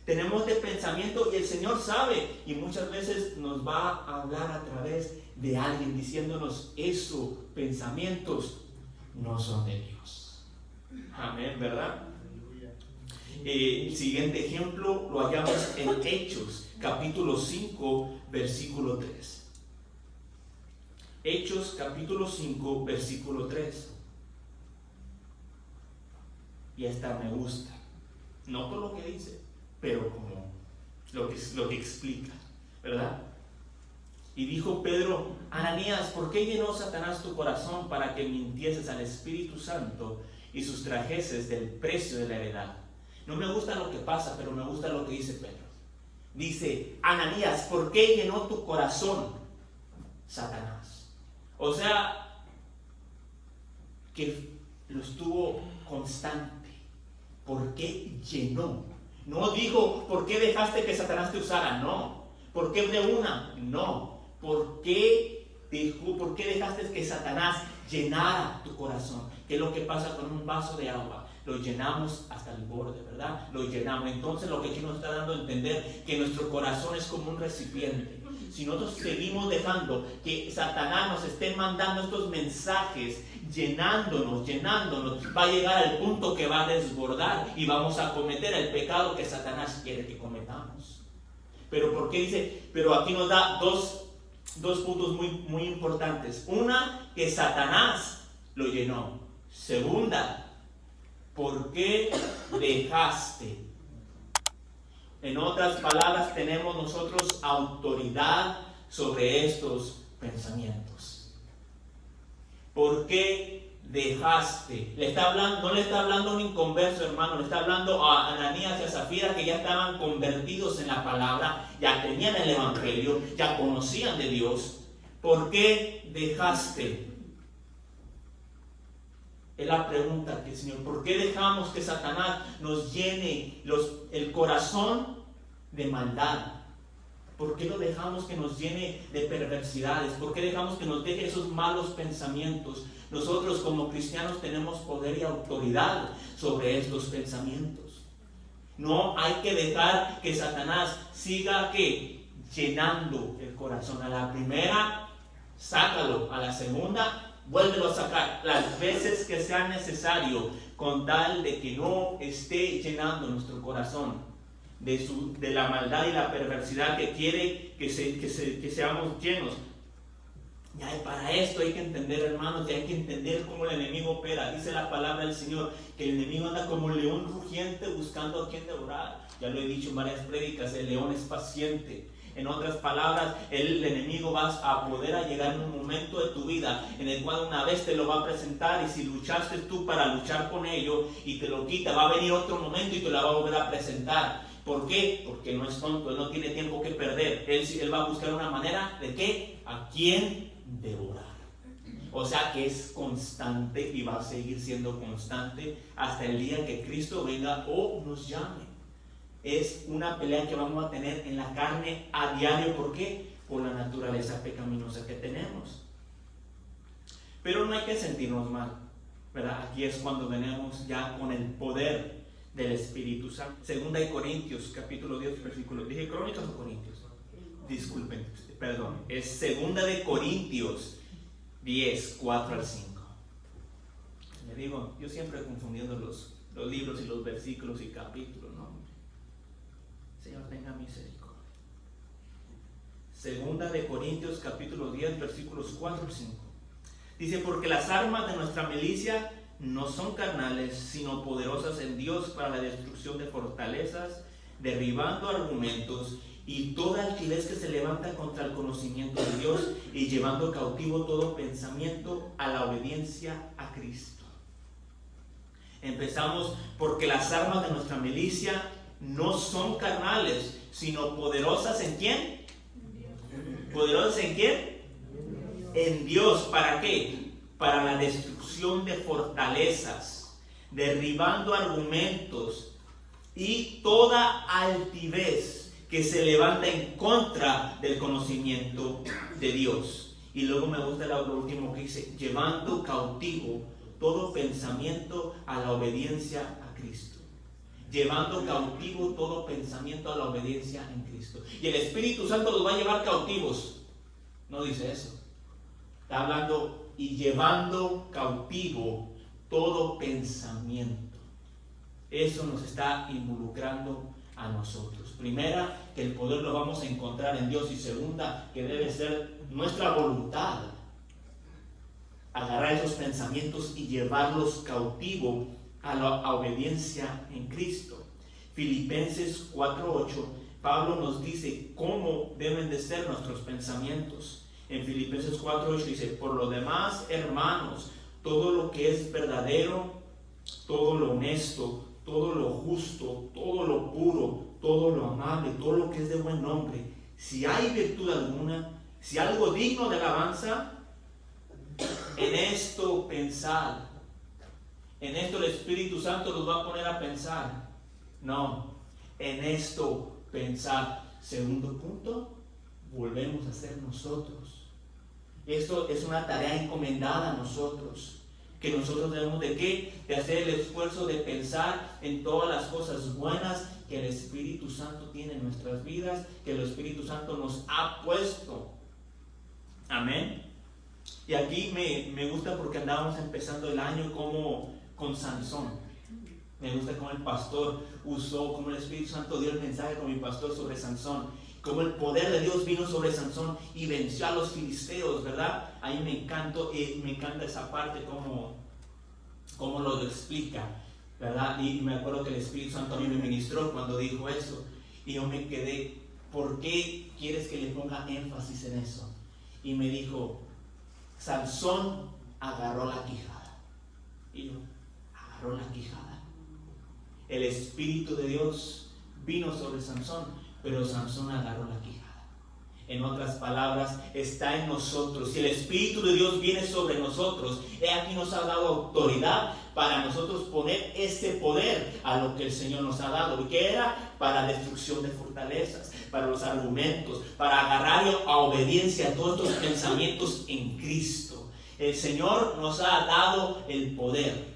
Tenemos este pensamiento y el Señor sabe, y muchas veces nos va a hablar a través de alguien diciéndonos, esos pensamientos no son de Dios. Amén, ¿verdad? El siguiente ejemplo lo hallamos en Hechos, capítulo 5, versículo 3. Hechos, capítulo 5, versículo 3. Y esta me gusta. No por lo que dice, pero como lo que explica, ¿verdad? Y dijo Pedro, Ananías, ¿por qué llenó Satanás tu corazón para que mintieses al Espíritu Santo y sustrajeses del precio de la heredad? No me gusta lo que pasa, pero me gusta lo que dice Pedro. Dice, Ananías, ¿por qué llenó tu corazón Satanás? O sea, que lo estuvo constante. ¿Por qué llenó? No dijo, ¿por qué dejaste que Satanás te usara? No. ¿Por qué de una? No. ¿Por qué dejaste que Satanás llenara tu corazón? ¿Qué es lo que pasa con un vaso de agua? Lo llenamos hasta el borde, ¿verdad? Lo llenamos. Entonces lo que aquí nos está dando a entender que nuestro corazón es como un recipiente. Si nosotros seguimos dejando que Satanás nos esté mandando estos mensajes, llenándonos, va a llegar al punto que va a desbordar y vamos a cometer el pecado que Satanás quiere que cometamos. Pero ¿por qué dice? Pero aquí nos da dos puntos muy importantes. Una, que Satanás lo llenó. Segunda, ¿por qué dejaste? En otras palabras, tenemos nosotros autoridad sobre estos pensamientos. ¿Por qué dejaste? No le está hablando a un inconverso, hermano, le está hablando a Ananías y a Zafira, que ya estaban convertidos en la palabra, ya tenían el evangelio, ya conocían de Dios. ¿Por qué dejaste? Es la pregunta que, Señor, ¿por qué dejamos que Satanás nos llene el corazón de maldad? ¿Por qué no dejamos que nos llene de perversidades? ¿Por qué dejamos que nos deje esos malos pensamientos? Nosotros como cristianos tenemos poder y autoridad sobre estos pensamientos. No hay que dejar que Satanás siga llenando el corazón. A la primera, sácalo. A la segunda, vuélvelo a sacar las veces que sea necesario, con tal de que no esté llenando nuestro corazón de la maldad y la perversidad que quiere que seamos llenos. Ya, y para esto hay que entender, hermanos, y hay que entender cómo el enemigo opera. Dice la palabra del Señor que el enemigo anda como un león rugiente buscando a quien devorar. Ya lo he dicho en varias prédicas, el león es paciente. En otras palabras, el enemigo va a poder llegar en un momento de tu vida en el cual una vez te lo va a presentar, y si luchaste tú para luchar con ello y te lo quita, va a venir otro momento y te lo va a volver a presentar. ¿Por qué? Porque no es tonto, él no tiene tiempo que perder. Él va a buscar una manera de ¿qué? ¿A quién devorar? O sea que es constante y va a seguir siendo constante hasta el día que Cristo venga o nos llame. Es una pelea que vamos a tener en la carne a diario. ¿Por qué? Por la naturaleza pecaminosa que tenemos. Pero no hay que sentirnos mal, ¿verdad? Aquí es cuando venimos ya con el poder del Espíritu Santo. Segunda de Corintios, capítulo 10, versículo. ¿Dije Crónicas o Corintios? Disculpen, perdón. Es Segunda de Corintios 10, 4 al 5. Le digo, yo siempre confundiendo los libros y los versículos y capítulos, ¿no? Señor, tenga misericordia. Segunda de Corintios, capítulo 10, versículos 4 al 5. Dice, porque las armas de nuestra milicia no son carnales, sino poderosas en Dios para la destrucción de fortalezas, derribando argumentos y toda altivez que se levanta contra el conocimiento de Dios, y llevando cautivo todo pensamiento a la obediencia a Cristo. Empezamos, porque las armas de nuestra milicia no son carnales, sino poderosas ¿en quién? ¿Poderosas en quién? En Dios. ¿Para qué? Para la destrucción de fortalezas, derribando argumentos y toda altivez que se levanta en contra del conocimiento de Dios. Y luego me gusta lo último que dice, llevando cautivo todo pensamiento a la obediencia a Cristo. Llevando cautivo todo pensamiento a la obediencia en Cristo. Y el Espíritu Santo los va a llevar cautivos. No dice eso. Está hablando y llevando cautivo todo pensamiento. Eso nos está involucrando a nosotros. Primera, que el poder lo vamos a encontrar en Dios. Y segunda, que debe ser nuestra voluntad agarrar esos pensamientos y llevarlos cautivo a la obediencia en Cristo. Filipenses 4:8, Pablo nos dice cómo deben de ser nuestros pensamientos. En Filipenses 4:8 dice, por lo demás, hermanos, todo lo que es verdadero, todo lo honesto, todo lo justo, todo lo puro, todo lo amable, todo lo que es de buen nombre, si hay virtud alguna, si algo digno de alabanza, en esto pensad. En esto el Espíritu Santo los va a poner a pensar. No, en esto pensad. Segundo punto, volvemos a ser nosotros. Esto es una tarea encomendada a nosotros, que nosotros debemos de ¿qué? De hacer el esfuerzo de pensar en todas las cosas buenas que el Espíritu Santo tiene en nuestras vidas, que el Espíritu Santo nos ha puesto. Amén. Y aquí me gusta porque andábamos empezando el año como con Sansón. Me gusta cómo el pastor usó, cómo el Espíritu Santo dio el mensaje con mi pastor sobre Sansón, cómo el poder de Dios vino sobre Sansón y venció a los filisteos, ¿verdad? Ahí me encanta esa parte, cómo lo explica, ¿verdad? Y me acuerdo que el Espíritu Santo a mí me ministró cuando dijo eso, y yo me quedé, ¿por qué quieres que le ponga énfasis en eso? Y me dijo, Sansón agarró la quijada. Y yo, agarró la quijada. El Espíritu de Dios vino sobre Sansón, pero Sansón agarró la quijada. En otras palabras, está en nosotros. Si el Espíritu de Dios viene sobre nosotros, Él aquí nos ha dado autoridad para nosotros poner ese poder a lo que el Señor nos ha dado. ¿Y qué era? Para destrucción de fortalezas, para los argumentos, para agarrar a obediencia a todos estos pensamientos en Cristo. El Señor nos ha dado el poder.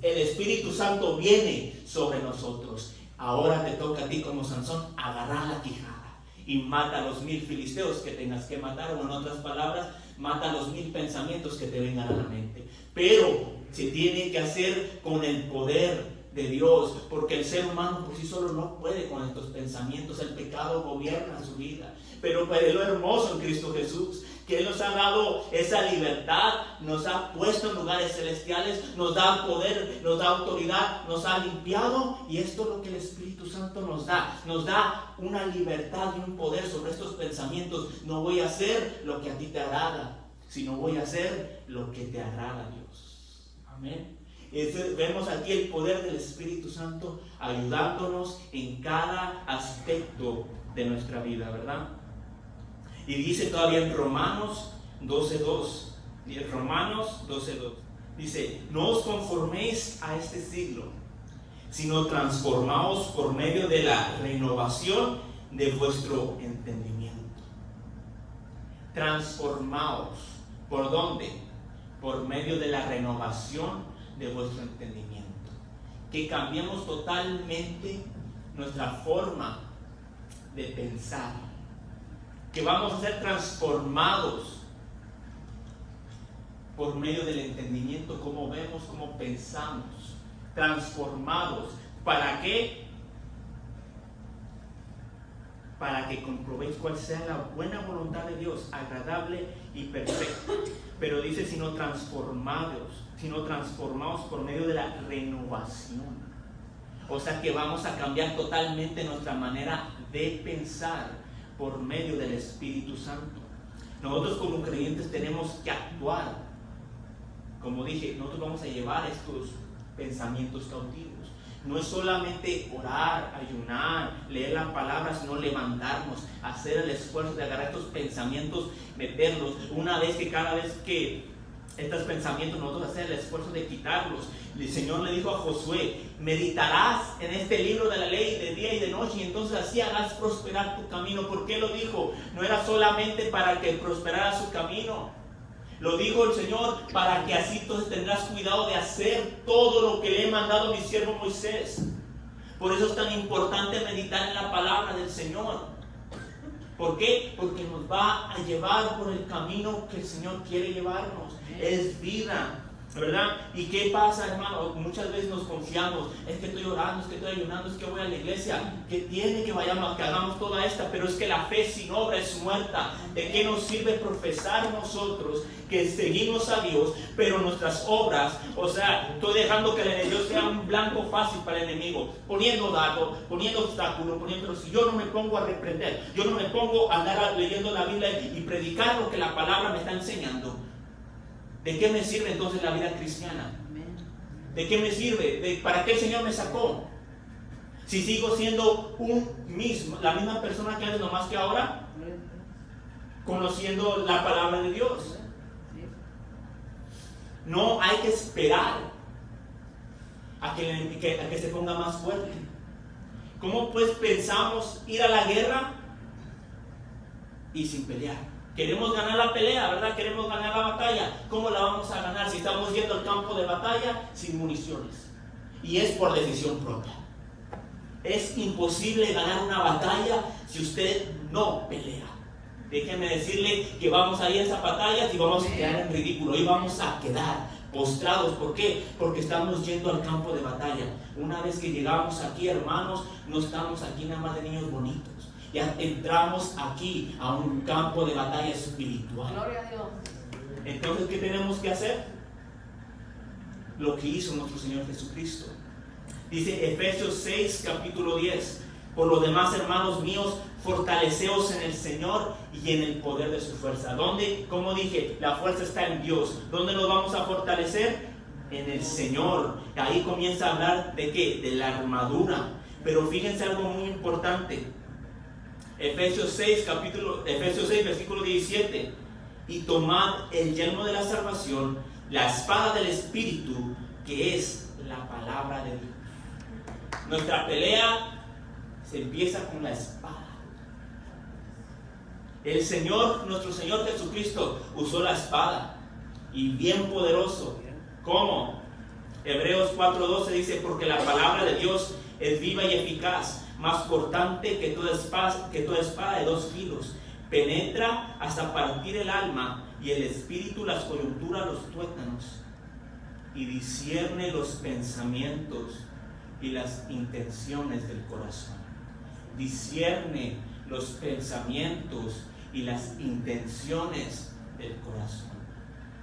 El Espíritu Santo viene sobre nosotros. Ahora te toca a ti como Sansón agarrar la quijada y mata a los 1000 filisteos que tengas que matar, o en otras palabras, mata a los 1000 pensamientos que te vengan a la mente. Pero se tiene que hacer con el poder de Dios, porque el ser humano por sí solo no puede con estos pensamientos. El pecado gobierna su vida. Pero lo hermoso en Cristo Jesús, que Él nos ha dado esa libertad, nos ha puesto en lugares celestiales, nos da poder, nos da autoridad, nos ha limpiado, y esto es lo que el Espíritu Santo nos da una libertad y un poder sobre estos pensamientos. No voy a hacer lo que a ti te agrada, sino voy a hacer lo que te agrada a Dios. Amén. Vemos aquí el poder del Espíritu Santo ayudándonos en cada aspecto de nuestra vida, ¿verdad? Y dice todavía en Romanos 12:2. Romanos 12:2. Dice: no os conforméis a este siglo, sino transformaos por medio de la renovación de vuestro entendimiento. Transformaos. ¿Por dónde? Por medio de la renovación de vuestro entendimiento. Que cambiemos totalmente nuestra forma de pensar. Que vamos a ser transformados por medio del entendimiento, cómo vemos, cómo pensamos. Transformados. ¿Para qué? Para que comprobéis cuál sea la buena voluntad de Dios, agradable y perfecta. Pero dice, sino transformados por medio de la renovación. O sea que vamos a cambiar totalmente nuestra manera de pensar por medio del Espíritu Santo. Nosotros como creyentes tenemos que actuar. Como dije, nosotros vamos a llevar estos pensamientos cautivos. No es solamente orar, ayunar, leer la palabra, sino levantarnos, hacer el esfuerzo de agarrar estos pensamientos, meterlos. Cada vez que estos pensamientos, nosotros hacer el esfuerzo de quitarlos. El Señor le dijo a Josué: meditarás en este libro de la ley de día y de noche, y entonces así harás prosperar tu camino. ¿Por qué lo dijo? No era solamente para que prosperara su camino. Lo dijo el Señor para que así entonces tendrás cuidado de hacer todo lo que le he mandado a mi siervo Moisés. Por eso es tan importante meditar en la palabra del Señor. ¿Por qué? Porque nos va a llevar por el camino que el Señor quiere llevarnos. Es vida, ¿verdad? ¿Y qué pasa, hermano? Muchas veces nos confiamos: es que estoy orando, es que estoy ayunando, es que voy a la iglesia, que tiene que vayamos, que hagamos toda esta, pero es que la fe sin obra es muerta. ¿De qué nos sirve profesar nosotros que seguimos a Dios, pero nuestras obras, o sea, estoy dejando que el enemigo sea un blanco fácil para el enemigo, poniendo dardo, poniendo obstáculos, pero si yo no me pongo a reprender, yo no me pongo a andar leyendo la Biblia y predicar lo que la palabra me está enseñando, ¿de qué me sirve entonces la vida cristiana? ¿De qué me sirve? ¿Para qué el Señor me sacó? Si sigo siendo la misma persona que antes, nomás que ahora conociendo la palabra de Dios. No hay que esperar a que se ponga más fuerte. ¿Cómo pues pensamos ir a la guerra y sin pelear? Queremos ganar la pelea, ¿verdad? Queremos ganar la batalla. ¿Cómo la vamos a ganar si estamos yendo al campo de batalla sin municiones? Y es por decisión propia. Es imposible ganar una batalla si usted no pelea. Déjeme decirle que vamos a ir a esa batalla y vamos a quedar en ridículo. Y vamos a quedar postrados. ¿Por qué? Porque estamos yendo al campo de batalla. Una vez que llegamos aquí, hermanos, no estamos aquí nada más de niños bonitos. Ya entramos aquí a un campo de batalla espiritual.
Gloria a Dios.
Entonces, ¿qué tenemos que hacer? Lo que hizo nuestro Señor Jesucristo. Dice Efesios 6, capítulo 10. Por lo demás, hermanos míos, fortaleceos en el Señor y en el poder de su fuerza. ¿Dónde? Como dije, la fuerza está en Dios. ¿Dónde nos vamos a fortalecer? En el Señor. Ahí comienza a hablar de ¿qué? De la armadura. Pero fíjense algo muy importante. Efesios 6, versículo 17. Y tomad el yelmo de la salvación, la espada del Espíritu, que es la palabra de Dios. Nuestra pelea se empieza con la espada. El Señor, nuestro Señor Jesucristo, usó la espada, y bien poderoso. ¿Cómo? Hebreos 4:12 dice: porque la palabra de Dios es viva y eficaz, más cortante que toda espada de dos filos, penetra hasta partir el alma y el espíritu, las coyunturas, los tuétanos, y discierne los pensamientos y las intenciones del corazón. Discierne los pensamientos y las intenciones del corazón.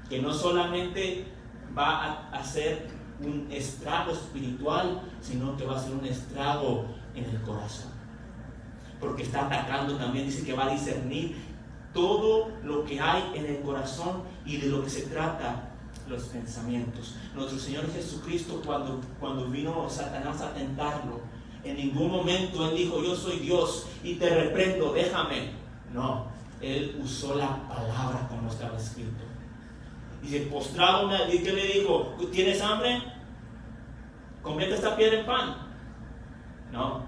Que no solamente va a hacer un estrago espiritual, sino que va a ser un estrago en el corazón. Porque está atacando también, dice que va a discernir todo lo que hay en el corazón y de lo que se trata los pensamientos. Nuestro Señor Jesucristo, cuando vino Satanás a tentarlo, en ningún momento Él dijo: yo soy Dios y te reprendo, déjame. No, Él usó la palabra como estaba escrito. Dice, postrado, ¿y qué le dijo? ¿Tienes hambre? Convierte esta piedra en pan. No,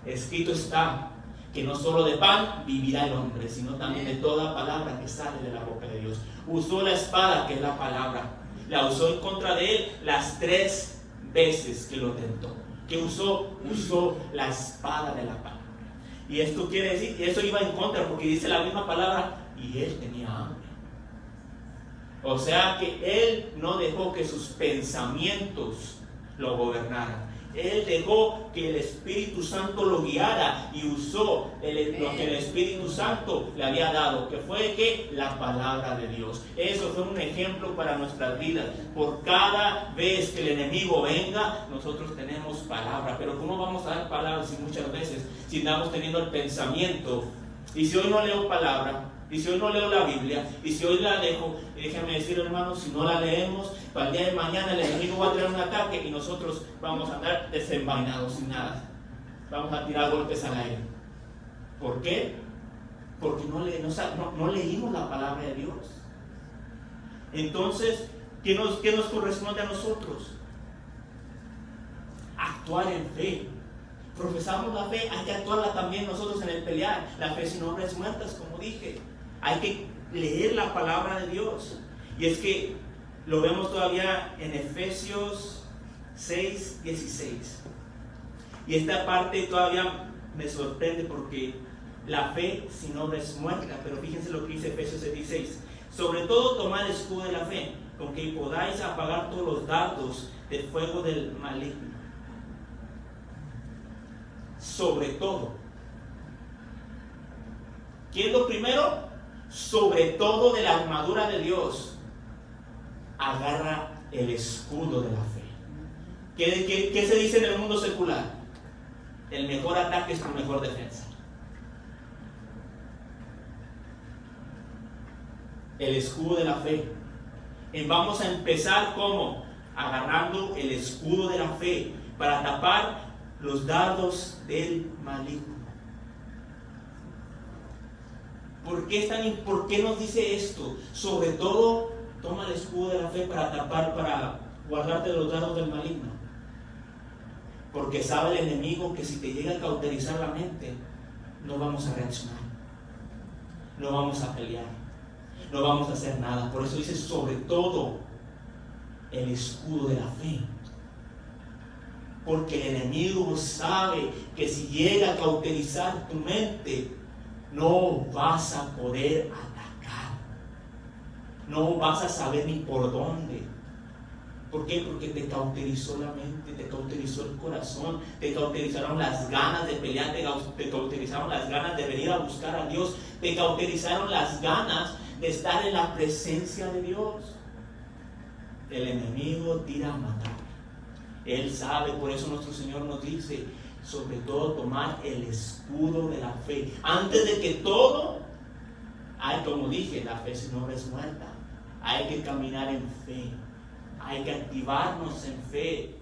escrito está que no solo de pan vivirá el hombre, sino también de toda palabra que sale de la boca de Dios. Usó la espada, que es la palabra. La usó en contra de él las 3 veces que lo tentó. Que usó la espada de la palabra. Y esto quiere decir, y eso iba en contra, porque dice la misma palabra, y él tenía hambre. O sea que él no dejó que sus pensamientos lo gobernaran. Él dejó que el Espíritu Santo lo guiara y usó lo que el Espíritu Santo le había dado, que fue que la palabra de Dios. Eso fue un ejemplo para nuestras vidas. Por cada vez que el enemigo venga, nosotros tenemos palabra. Pero ¿cómo vamos a dar palabras si muchas veces si andamos teniendo el pensamiento? Y si hoy no leo palabra, y si hoy no leo la Biblia, y si hoy la dejo, déjenme decir, hermanos, si no la leemos, para el día de mañana el enemigo va a traer un ataque y nosotros vamos a andar desenvainados sin nada. Vamos a tirar golpes al aire. ¿Por qué? Porque no leímos la palabra de Dios. Entonces, ¿qué nos corresponde a nosotros? Actuar en fe. Profesamos la fe, hay que actuarla también nosotros en el pelear. La fe sin obras muertas, como dije. Hay que leer la palabra de Dios. Y es que lo vemos todavía en Efesios 6:16. Y esta parte todavía me sorprende porque la fe sin obra es muerta. Pero fíjense lo que dice Efesios 6:16. Sobre todo tomad el escudo de la fe, con que podáis apagar todos los dardos del fuego del maligno. Sobre todo. ¿Qué es lo primero? Sobre todo de la armadura de Dios, agarra el escudo de la fe. ¿Qué se dice en el mundo secular? El mejor ataque es tu mejor defensa. El escudo de la fe. Vamos a empezar ¿cómo? Agarrando el escudo de la fe para tapar los dardos del maligno. ¿Por qué nos dice esto? Sobre todo, toma el escudo de la fe para tapar, para guardarte de los dardos del maligno. Porque sabe el enemigo que si te llega a cauterizar la mente, no vamos a reaccionar, no vamos a pelear, no vamos a hacer nada. Por eso dice sobre todo el escudo de la fe. Porque el enemigo sabe que si llega a cauterizar tu mente, no vas a poder atacar. No vas a saber ni por dónde. ¿Por qué? Porque te cauterizó la mente, te cauterizó el corazón, te cauterizaron las ganas de pelear, te cauterizaron las ganas de venir a buscar a Dios, te cauterizaron las ganas de estar en la presencia de Dios. El enemigo tira a matar. Él sabe, por eso nuestro Señor nos dice, sobre todo tomar el escudo de la fe. Antes de que todo, como dije, la fe sin obra es muerta. Hay que caminar en fe, hay que activarnos en fe.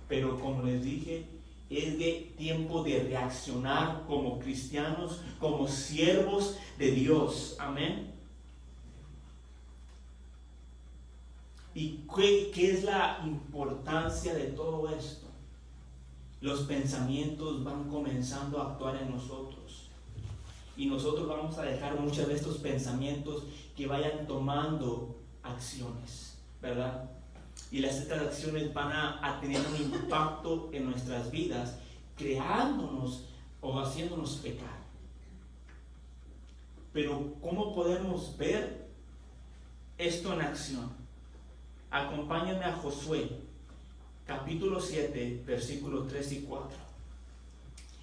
Pero como les dije, es de tiempo de reaccionar como cristianos, como siervos de Dios. Amén. ¿Y qué es la importancia de todo esto? Los pensamientos van comenzando a actuar en nosotros. Y nosotros vamos a dejar muchos de estos pensamientos que vayan tomando acciones, ¿verdad? Y estas acciones van a tener un impacto en nuestras vidas, creándonos o haciéndonos pecar. Pero ¿cómo podemos ver esto en acción? Acompáñenme a Josué, capítulo 7, versículos 3 y 4.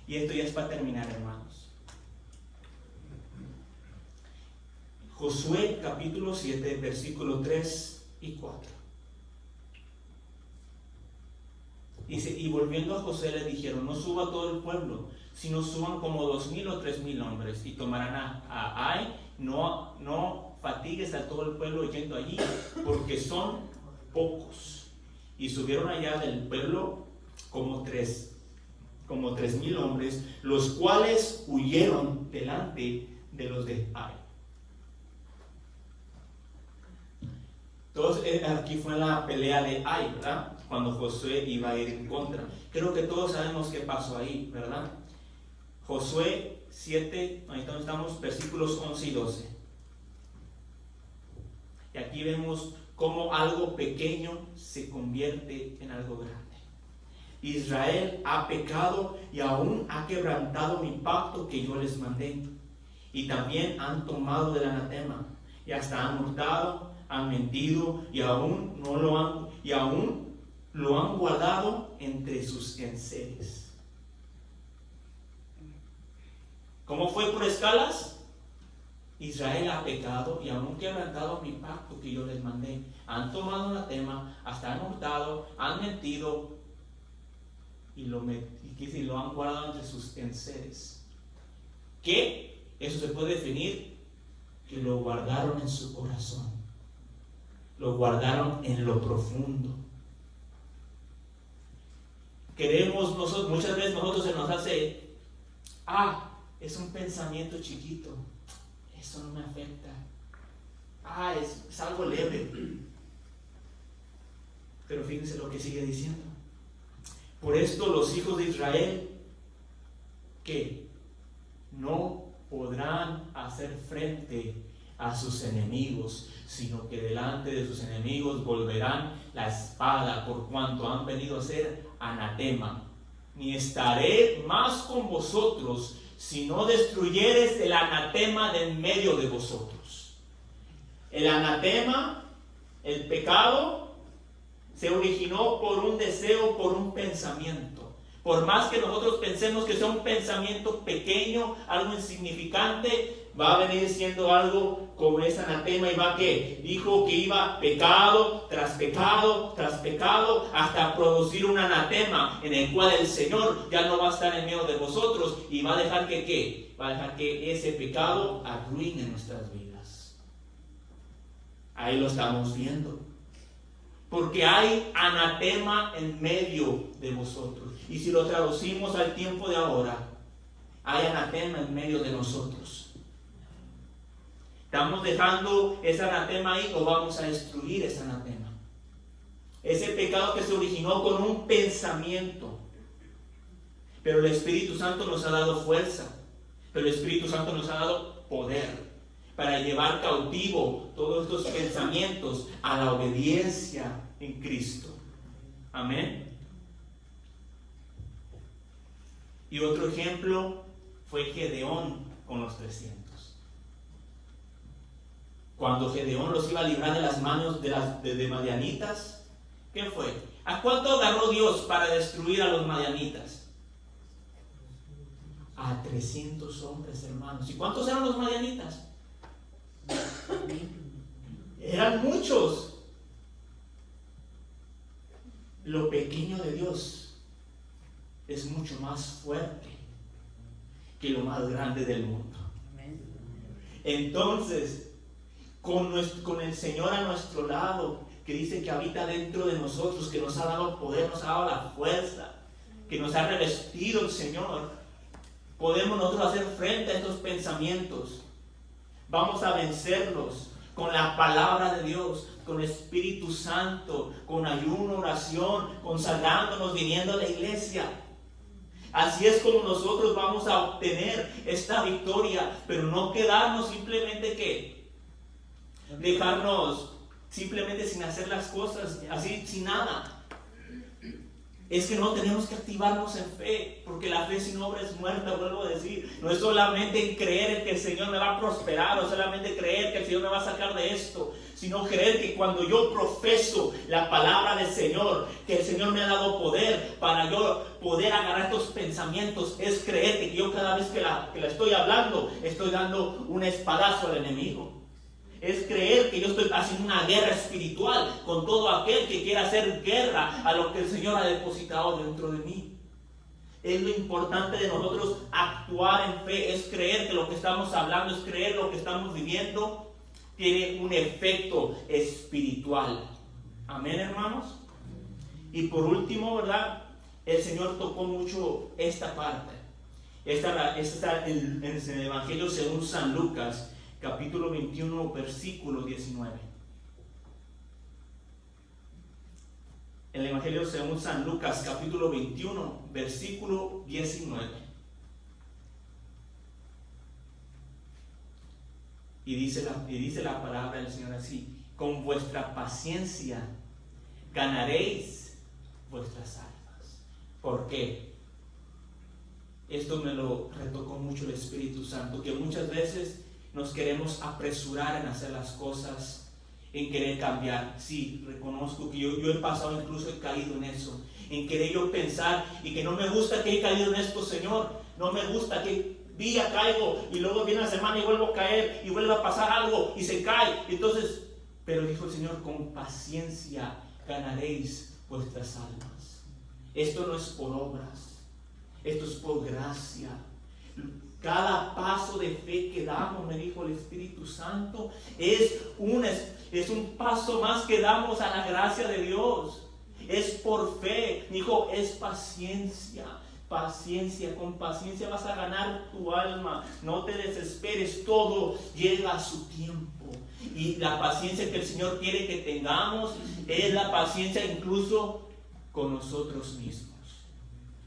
Y esto ya es para terminar, hermanos. Josué, capítulo 7, versículos 3 y 4. Dice, y volviendo a Josué le dijeron, no suba todo el pueblo, sino suban como 2,000 o 3,000 hombres, y tomarán a Ai, no fatigues a todo el pueblo yendo allí, porque son pocos. Y subieron allá del pueblo como 3,000 hombres, los cuales huyeron delante de los de Ai. Entonces aquí fue la pelea de Ai, ¿verdad? Cuando Josué iba a ir en contra. Creo que todos sabemos qué pasó ahí, ¿verdad? Josué 7, ahí estamos, versículos 11 y 12. Y aquí vemos cómo algo pequeño se convierte en algo grande. Israel ha pecado y aún ha quebrantado mi pacto que yo les mandé. Y también han tomado del anatema y hasta han hurtado, han mentido y aún lo han guardado entre sus enseres. ¿Cómo fue por escalas? Israel ha pecado y aún quebrantado mi pacto que yo les mandé. Han tomado anatema, hasta han hurtado, han mentido y lo han guardado entre sus enseres. ¿Qué? Eso se puede definir que lo guardaron en su corazón. Lo guardaron en lo profundo. Queremos nosotros, muchas veces nosotros se nos hace, es un pensamiento chiquito, eso no me afecta, es algo leve. Pero fíjense lo que sigue diciendo. Por esto los hijos de Israel, que no podrán hacer frente a sus enemigos, sino que delante de sus enemigos volverán la espada, por cuanto han venido a ser anatema. Ni estaré más con vosotros, si no destruyeres el anatema de en medio de vosotros. El anatema, el pecado, se originó por un deseo, por un pensamiento. Por más que nosotros pensemos que sea un pensamiento pequeño, algo insignificante, va a venir siendo algo como ese anatema. Y va que dijo que iba pecado tras pecado tras pecado hasta producir un anatema en el cual el Señor ya no va a estar en medio de vosotros y va a dejar que ¿qué? Va a dejar que ese pecado arruine nuestras vidas. Ahí lo estamos viendo. Porque hay anatema en medio de vosotros. Y si lo traducimos al tiempo de ahora, hay anatema en medio de nosotros. ¿Estamos dejando ese anatema ahí o vamos a destruir ese anatema? Ese pecado que se originó con un pensamiento. Pero el Espíritu Santo nos ha dado fuerza. Pero el Espíritu Santo nos ha dado poder para llevar cautivo todos estos pensamientos a la obediencia en Cristo. Amén. Y otro ejemplo fue Gedeón con los 300. Cuando Gedeón los iba a librar de las manos de madianitas, ¿qué fue? ¿A cuánto agarró Dios para destruir a los madianitas? A 300 hombres, hermanos. ¿Y cuántos eran los madianitas? Eran muchos. Lo pequeño de Dios es mucho más fuerte que lo más grande del mundo. Entonces, con el Señor a nuestro lado, que dice que habita dentro de nosotros, que nos ha dado poder, nos ha dado la fuerza, que nos ha revestido el Señor, podemos nosotros hacer frente a estos pensamientos. Vamos a vencerlos con la palabra de Dios, con el Espíritu Santo, con ayuno, oración, consagrándonos, viniendo a la iglesia. Así es como nosotros vamos a obtener esta victoria, pero no quedarnos simplemente que dejarnos simplemente sin hacer las cosas, así sin nada. Es que no tenemos que activarnos en fe, porque la fe sin obra es muerta, vuelvo a decir. No es solamente en creer en que el Señor me va a prosperar, o solamente creer que el Señor me va a sacar de esto, sino creer que cuando yo profeso la palabra del Señor, que el Señor me ha dado poder para yo poder agarrar estos pensamientos, es creer que yo cada vez que la estoy hablando, estoy dando un espadazo al enemigo. Es creer que yo estoy haciendo una guerra espiritual con todo aquel que quiera hacer guerra a lo que el Señor ha depositado dentro de mí. Es lo importante de nosotros actuar en fe, es creer que lo que estamos hablando, es creer lo que estamos viviendo, tiene un efecto espiritual. Amén, hermanos. Y por último, ¿verdad? El Señor tocó mucho esta parte. Esta está en el Evangelio según San Lucas, capítulo 21, versículo 19. El Evangelio según San Lucas, capítulo 21, versículo 19. Y dice la palabra del Señor así: con vuestra paciencia ganaréis vuestras almas. ¿Por qué? Esto me lo retocó mucho el Espíritu Santo, que muchas veces nos queremos apresurar en hacer las cosas, en querer cambiar. Sí, reconozco que yo he pasado, incluso he caído en eso, en querer yo pensar y que no me gusta que he caído en esto, Señor. No me gusta que día caigo y luego viene la semana y vuelvo a caer y vuelve a pasar algo y se cae. Entonces, pero dijo el Señor: con paciencia ganaréis vuestras almas. Esto no es por obras, esto es por gracia. Cada paso de fe que damos, me dijo el Espíritu Santo, es un paso más que damos a la gracia de Dios. Es por fe. Dijo, es paciencia. Paciencia, con paciencia vas a ganar tu alma. No te desesperes, todo llega a su tiempo. Y la paciencia que el Señor quiere que tengamos es la paciencia incluso con nosotros mismos.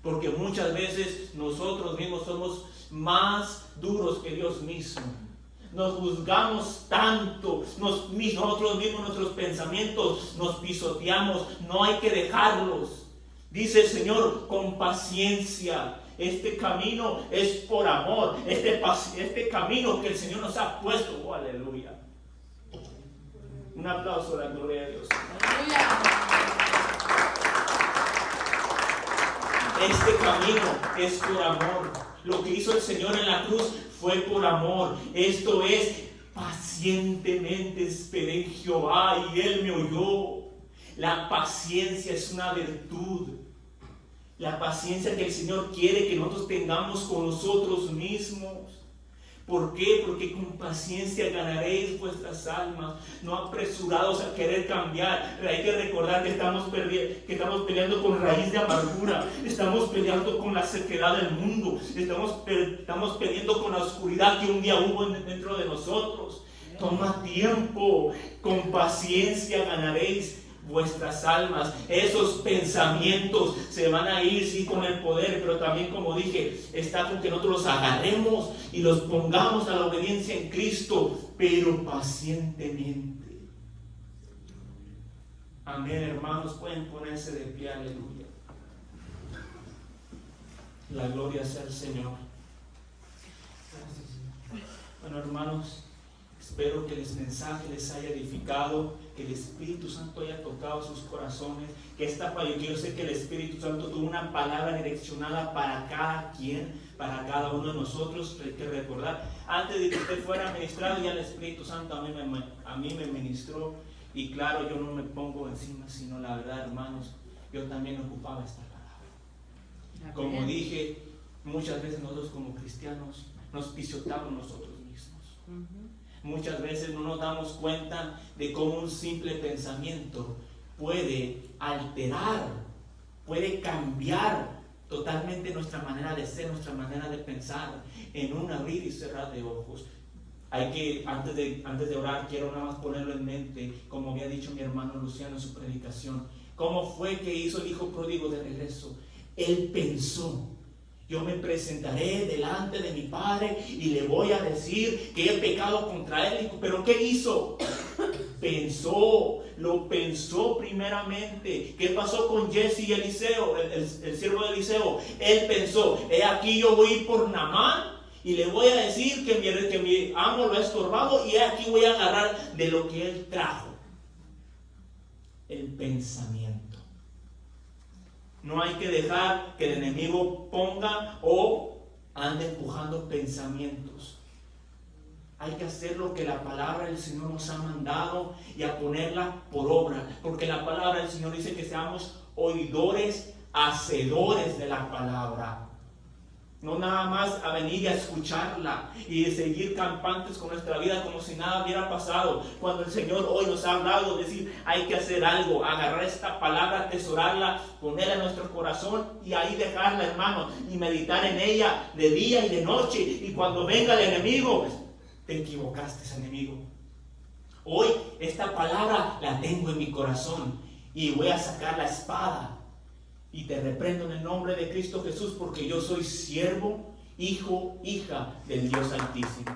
Porque muchas veces nosotros mismos somos más duros que Dios mismo. Nos juzgamos tanto, nosotros mismos, nuestros pensamientos, nos pisoteamos. No hay que dejarlos. Dice el Señor, con paciencia. Este camino es por amor. Este camino que el Señor nos ha puesto. Oh, aleluya. Un aplauso a la gloria de Dios. Aleluya. Este camino es por amor. Lo que hizo el Señor en la cruz fue por amor. Esto es: pacientemente esperé en Jehová y Él me oyó. La paciencia es una virtud. La paciencia que el Señor quiere que nosotros tengamos con nosotros mismos. ¿Por qué? Porque con paciencia ganaréis vuestras almas. No apresurados a querer cambiar. Hay que recordar que estamos peleando con raíz de amargura. Estamos peleando con la sequedad del mundo. Estamos peleando con la oscuridad que un día hubo dentro de nosotros. Toma tiempo. Con paciencia ganaréis vuestras almas. Esos pensamientos se van a ir, sí, con el poder, pero también, como dije, está con que nosotros los agarremos y los pongamos a la obediencia en Cristo, pero pacientemente. Amén, hermanos. Pueden ponerse de pie. Aleluya. La gloria sea al Señor. Bueno, hermanos, espero que el mensaje les haya edificado, que el Espíritu Santo haya tocado sus corazones, que yo sé que el Espíritu Santo tuvo una palabra direccionada para cada quien, para cada uno de nosotros. Hay que recordar, antes de que usted fuera ministrado, ya el Espíritu Santo a mí me ministró, y claro, yo no me pongo encima, sino la verdad, hermanos, yo también ocupaba esta palabra. Como dije, muchas veces nosotros como cristianos nos pisoteamos nosotros mismos. Muchas veces no nos damos cuenta de cómo un simple pensamiento puede alterar, puede cambiar totalmente nuestra manera de ser, nuestra manera de pensar, en un abrir y cerrar de ojos. Hay que, antes de orar, quiero nada más ponerlo en mente, como había dicho mi hermano Luciano en su predicación. ¿Cómo fue que hizo el hijo pródigo de regreso? Él pensó: yo me presentaré delante de mi padre y le voy a decir que he pecado contra él. ¿Pero qué hizo? Lo pensó primeramente. ¿Qué pasó con Jesse y Eliseo, el siervo de Eliseo? Él pensó: he aquí yo voy a ir por Naamán y le voy a decir que mi amo lo ha estorbado, y he aquí voy a agarrar de lo que él trajo. El pensamiento. No hay que dejar que el enemigo ponga o ande empujando pensamientos. Hay que hacer lo que la palabra del Señor nos ha mandado y a ponerla por obra. Porque la palabra del Señor dice que seamos oidores, hacedores de la palabra. No nada más a venir y a escucharla y seguir campantes con nuestra vida como si nada hubiera pasado. Cuando el Señor hoy nos ha hablado, decir: hay que hacer algo, agarrar esta palabra, atesorarla, ponerla en nuestro corazón y ahí dejarla, hermano, y meditar en ella de día y de noche. Y cuando venga el enemigo, te equivocaste, enemigo. Hoy esta palabra la tengo en mi corazón y voy a sacar la espada. Y te reprendo en el nombre de Cristo Jesús, porque yo soy siervo, hijo, hija del Dios Altísimo.